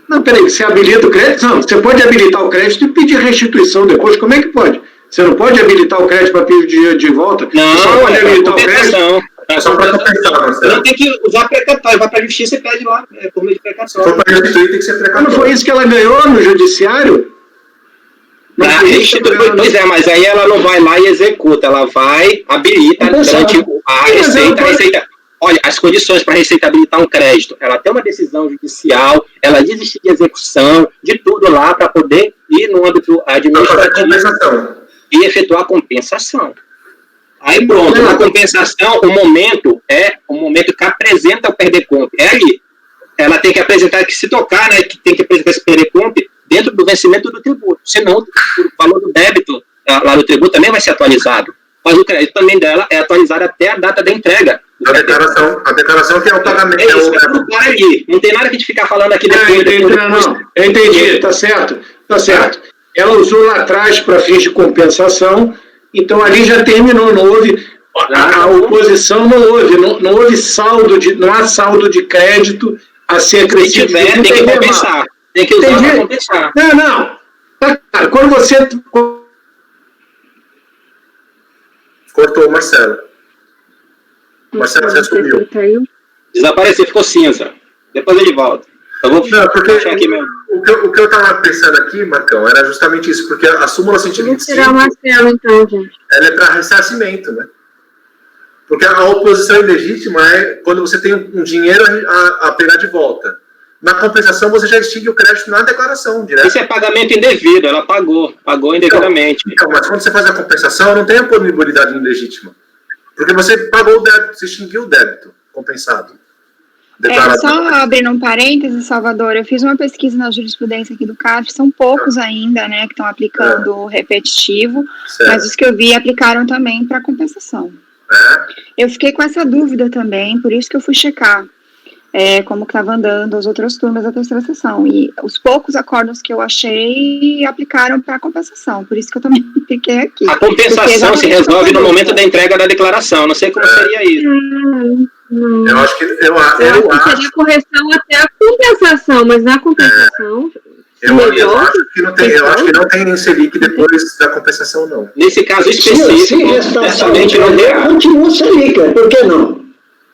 Speaker 4: Não, peraí, você habilita o crédito? Não, você pode habilitar o crédito e pedir restituição depois. Como é que pode? Você não pode habilitar o crédito para pedir o dinheiro de volta?
Speaker 9: Não,
Speaker 4: você só pode habilitar o crédito.
Speaker 3: É só para compensar,
Speaker 9: não tem que usar precatório, vai para a justiça e pede lá, por meio de precatório. Se for
Speaker 3: para restituir, tem que ser precatório.
Speaker 4: Não foi isso que ela ganhou no judiciário?
Speaker 9: Pois é, mas aí ela não vai lá e executa, ela vai, habilita durante a Receita. Olha, as condições para a Receita habilitar um crédito, ela tem uma decisão judicial, ela desiste de execução, de tudo lá para poder ir no âmbito administrativo e efetuar a compensação. Aí pronto, na compensação, o momento é o momento que apresenta o PERDECOMP. É ali. Ela tem que apresentar, que se tocar, né, que tem que apresentar esse PERDECOMP dentro do vencimento do tributo. Senão, o valor do débito lá do tributo também vai ser atualizado. Mas o crédito também dela é atualizado até a data da entrega.
Speaker 3: A declaração que é o pagamento.
Speaker 9: É isso, ali. Não tem nada que a gente ficar falando aqui depois.
Speaker 4: Não, eu entendi, tá certo. Ela usou lá atrás para fins de compensação, então ali já terminou, não houve, a oposição não houve saldo, não há saldo de crédito a ser acrescido.
Speaker 9: Se tiver, tem que compensar. Tem que usar para compensar.
Speaker 4: Não. Tá, cara, quando você...
Speaker 3: Cortou, Marcelo. Marcelo, você sumiu.
Speaker 9: Desapareceu, ficou cinza. Depois ele volta. Eu vou fechar aqui mesmo.
Speaker 3: O que eu estava pensando aqui, Marcão, era justamente isso, porque a súmula 125...
Speaker 2: Vou tirar o Marcelo, então, gente.
Speaker 3: Ela é para ressarcimento, né? Porque a oposição ilegítima é quando você tem um dinheiro a pegar de volta. Na compensação, você já extingue o crédito na declaração, direto.
Speaker 9: Isso é pagamento indevido, ela pagou indevidamente.
Speaker 3: Então, mas quando você faz a compensação, não tem a punibilidade ilegítima. Porque você pagou o débito, você extinguiu o débito compensado.
Speaker 6: Só abrindo um parênteses, Salvador, eu fiz uma pesquisa na jurisprudência aqui do CAF, são poucos ainda, né, que estão aplicando o repetitivo, mas os que eu vi aplicaram também para compensação. Eu fiquei com essa dúvida também, por isso que eu fui checar como que estava andando as outras turmas da terceira sessão, e os poucos acordos que eu achei aplicaram para compensação, por isso que eu também fiquei aqui.
Speaker 9: A compensação se resolve no momento da entrega da declaração, não sei como seria isso.
Speaker 3: Eu acho que seria
Speaker 2: correção até a compensação, mas na compensação
Speaker 3: Eu acho que não tem Selic depois da compensação, não.
Speaker 9: Nesse caso específico, certamente não terá.
Speaker 8: Continua Selic, por que não?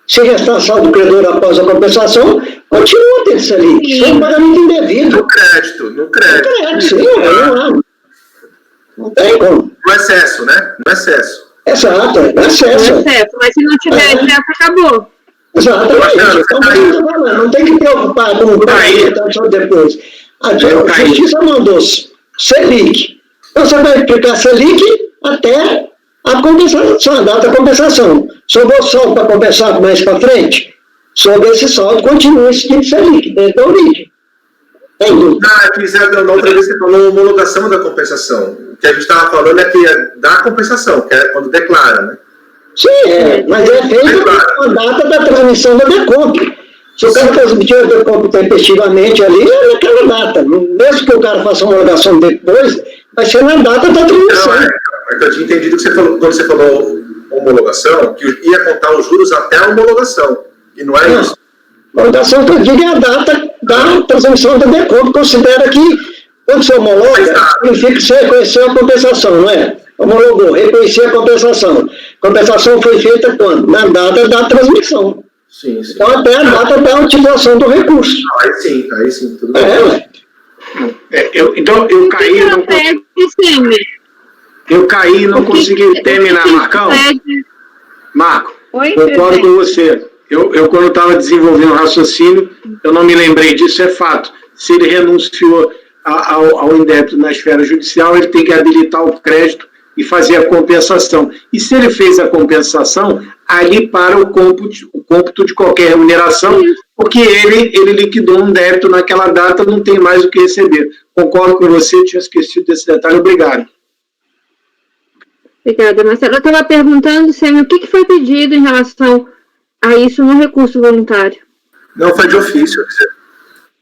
Speaker 8: Se restar saldo do credor após a compensação, continua tendo Selic. Isso é um pagamento indevido.
Speaker 3: No crédito.
Speaker 8: Sim, não tem como.
Speaker 3: No excesso, né? No excesso.
Speaker 8: Exato, no excesso.
Speaker 2: Mas se não tiver excesso, acabou.
Speaker 8: Exatamente. Então, não tem que preocupar com o pagamento só depois. A Justiça mandou Selic. Você vai aplicar Selic até a compensação, a data da compensação. Sobrou saldo para compensar mais para frente? Sobre esse saldo, continua esse tipo de Selic, desde a origem.
Speaker 3: Na outra vez você falou homologação da compensação. O que a gente estava falando é que é da compensação, que é quando declara, né?
Speaker 8: Sim, mas é feito a data da transmissão da DECOMP. Se o cara transmitir a DECOMP tempestivamente ali, é naquela data. Mesmo que o cara faça uma homologação depois, vai ser na data da transmissão.
Speaker 3: Não, eu tinha entendido que você falou, quando você falou homologação, que ia contar os juros até a homologação. E não é isso.
Speaker 8: A homologação que eu digo é a data da transmissão da DECOMP. Considera que, quando você homologa, significa que você reconheceu a compensação, não é? Homologou, reconhecia a compensação. A compensação foi feita quando? Na data da transmissão.
Speaker 3: Sim.
Speaker 8: Então, até a data da utilização do recurso.
Speaker 3: Aí sim, tudo bem.
Speaker 4: Então, eu caí e não consegui terminar, Marcão. Marco, concordo com você. Eu quando estava desenvolvendo o raciocínio, eu não me lembrei disso, é fato. Se ele renunciou ao indébito na esfera judicial, ele tem que habilitar o crédito e fazer a compensação. E se ele fez a compensação, ali para o cômputo de qualquer remuneração, porque ele liquidou um débito naquela data, não tem mais o que receber. Concordo com você, tinha esquecido desse detalhe. Obrigado.
Speaker 2: Obrigada, Marcelo. Eu estava perguntando, Sêmio, o que foi pedido em relação a isso no recurso voluntário?
Speaker 3: Não, foi de ofício.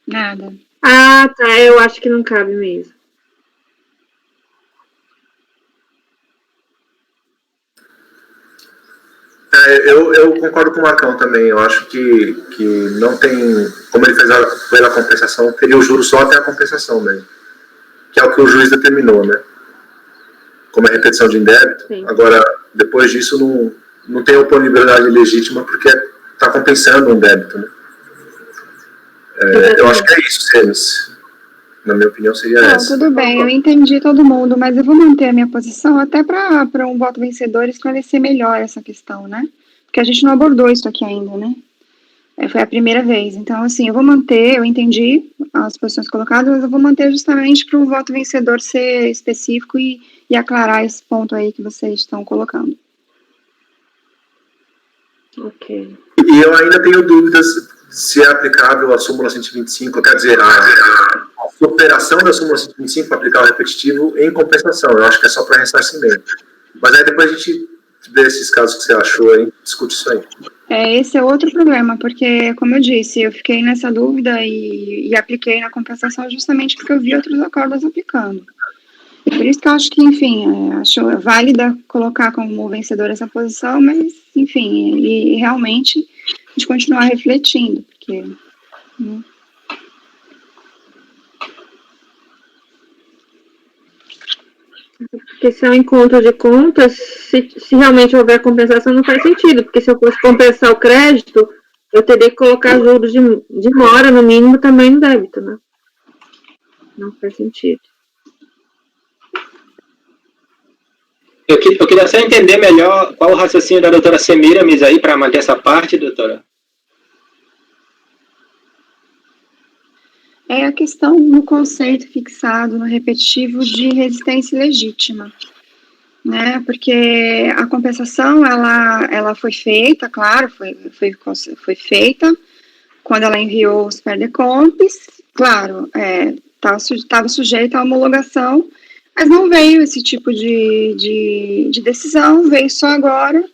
Speaker 6: Nada.
Speaker 2: Ah, tá. Eu acho que não cabe mesmo.
Speaker 3: Eu concordo com o Marcão também. Eu acho que não tem, como ele fez pela compensação, teria o juro só até a compensação mesmo. Que é o que o juiz determinou, né? Como é repetição de indébito. Sim. Agora, depois disso, não tem oponibilidade legítima porque está compensando um débito, né? Eu acho que é isso, Semes. Na minha opinião, seria essa.
Speaker 6: Tudo bem, eu entendi todo mundo, mas eu vou manter a minha posição até para um voto vencedor esclarecer melhor essa questão, né? Porque a gente não abordou isso aqui ainda, né? Foi a primeira vez. Então, assim, eu vou manter, eu entendi as posições colocadas, mas eu vou manter justamente para o voto vencedor ser específico e aclarar esse ponto aí que vocês estão colocando.
Speaker 2: Ok.
Speaker 3: E eu ainda tenho dúvidas se é aplicável a súmula 125, quer dizer, a superação da súmula 125 para aplicar o repetitivo em compensação. Eu acho que é só para ressarcimento. Mas aí depois a gente vê esses casos que você achou aí, discute isso aí.
Speaker 6: Esse é outro problema, porque, como eu disse, eu fiquei nessa dúvida e apliquei na compensação justamente porque eu vi outros acordos aplicando. E por isso que eu acho que, enfim, acho válida colocar como vencedor essa posição, mas, enfim, e realmente a gente continuar refletindo, porque... Né?
Speaker 2: Porque se é um encontro de contas, se realmente houver compensação, não faz sentido, porque se eu fosse compensar o crédito, eu teria que colocar juros de mora, no mínimo, também no débito, né? Não faz sentido.
Speaker 9: Eu queria só entender melhor qual o raciocínio da doutora Semiramis aí, para manter essa parte, doutora.
Speaker 6: É a questão no conceito fixado no repetitivo de resistência legítima, né? Porque a compensação, ela foi feita, claro, foi feita quando ela enviou os PERDECOMPs, claro, estava sujeita à homologação, mas não veio esse tipo de decisão, veio só agora.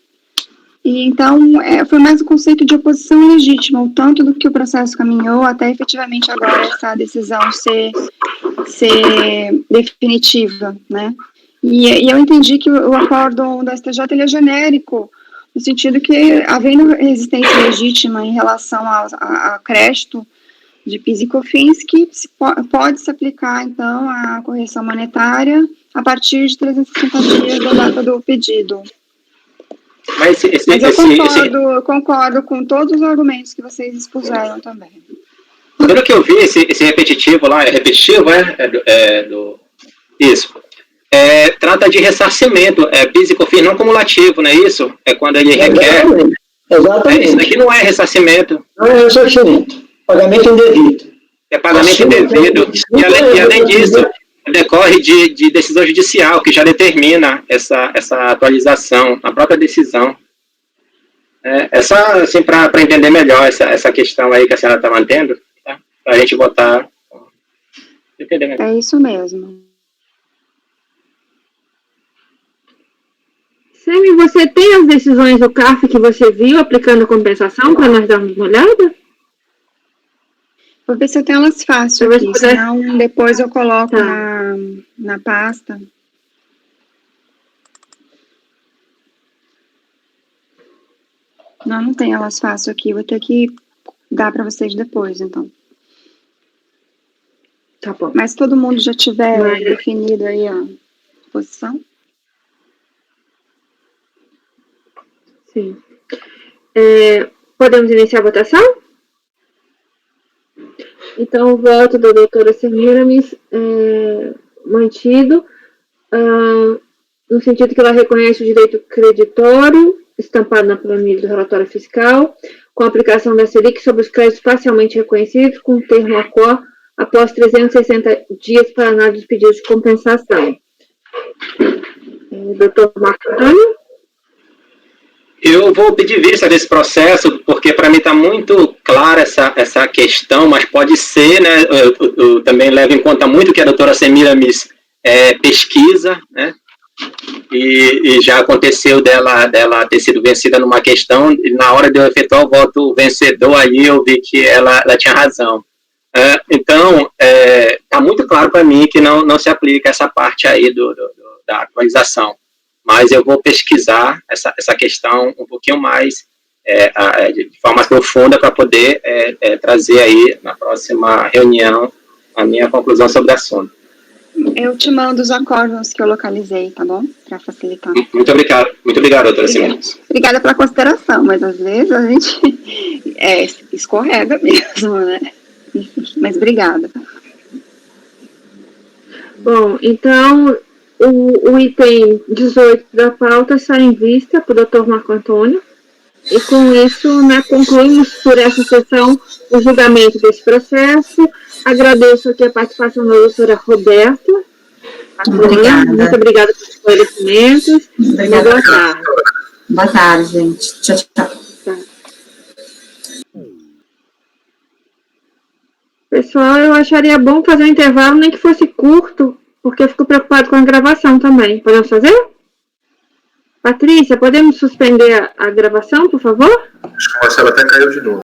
Speaker 6: E então, foi mais o conceito de oposição legítima, o tanto do que o processo caminhou até efetivamente agora essa decisão ser definitiva, né? E eu entendi que o acórdão da STJ ele é genérico, no sentido que, havendo resistência legítima em relação a crédito, de PIS e COFINS, que pode se aplicar, então, a correção monetária a partir de 360 dias da data do pedido.
Speaker 9: Mas
Speaker 6: eu concordo com todos os argumentos que vocês expuseram também.
Speaker 9: Pelo que eu vi, esse repetitivo lá, é repetitivo, isso. Trata de ressarcimento, PIS e COFINS não cumulativo, não é isso? É quando ele requer...
Speaker 8: Exatamente.
Speaker 9: Isso daqui não é ressarcimento.
Speaker 8: Não é ressarcimento. Pagamento indevido.
Speaker 9: É pagamento indevido. E além disso, decorre de decisão judicial, que já determina essa atualização, a própria decisão. É só, assim, para entender melhor essa questão aí que a senhora está mantendo, tá? Para a gente botar... Entender melhor.
Speaker 6: É isso mesmo.
Speaker 2: Semi, você tem as decisões do CARF que você viu aplicando compensação para nós darmos uma olhada?
Speaker 6: Vou ver se eu tenho elas fácil aqui, senão depois eu coloco na pasta. Não tenho elas fácil aqui, vou ter que dar para vocês depois, então.
Speaker 2: Tá bom.
Speaker 6: Mas todo mundo já tiver definido aí a posição?
Speaker 2: Sim. Podemos iniciar a votação? Então, o voto da doutora Semiramis mantido, no sentido que ela reconhece o direito creditório, estampado na planilha do relatório fiscal, com a aplicação da Selic sobre os créditos parcialmente reconhecidos, com termo ACOR, após 360 dias para análise dos pedidos de compensação. Doutor Marco Antônio?
Speaker 9: Eu vou pedir vista desse processo, porque para mim está muito clara essa questão, mas pode ser, né, eu também levo em conta muito que a doutora Semiramis pesquisa, né, e já aconteceu dela ter sido vencida numa questão, e na hora de eu efetuar o voto vencedor, aí eu vi que ela tinha razão. Então, está muito claro para mim que não se aplica essa parte aí da atualização. Mas eu vou pesquisar essa questão um pouquinho mais, de forma mais profunda, para poder trazer aí, na próxima reunião, a minha conclusão sobre o assunto.
Speaker 6: Eu te mando os acordos que eu localizei, tá bom? Para facilitar.
Speaker 9: Muito obrigado, doutora Semiramis.
Speaker 6: Obrigada pela consideração, mas às vezes a gente escorrega mesmo, né? Mas obrigada.
Speaker 2: Bom, então... O item 18 da pauta sai em vista para o Dr. Marco Antônio. E com isso, né, concluímos por essa sessão o julgamento desse processo. Agradeço aqui a participação da doutora Roberta.
Speaker 7: Obrigada.
Speaker 2: Muito obrigada pelos esclarecimentos.
Speaker 7: Obrigada.
Speaker 2: Boa tarde.
Speaker 7: Boa tarde, gente. Tchau, tchau.
Speaker 2: Tá. Pessoal, eu acharia bom fazer um intervalo, nem que fosse curto, porque eu fico preocupado com a gravação também. Podemos fazer? Patrícia, podemos suspender a gravação, por favor?
Speaker 3: Acho que o Marcelo até caiu de novo.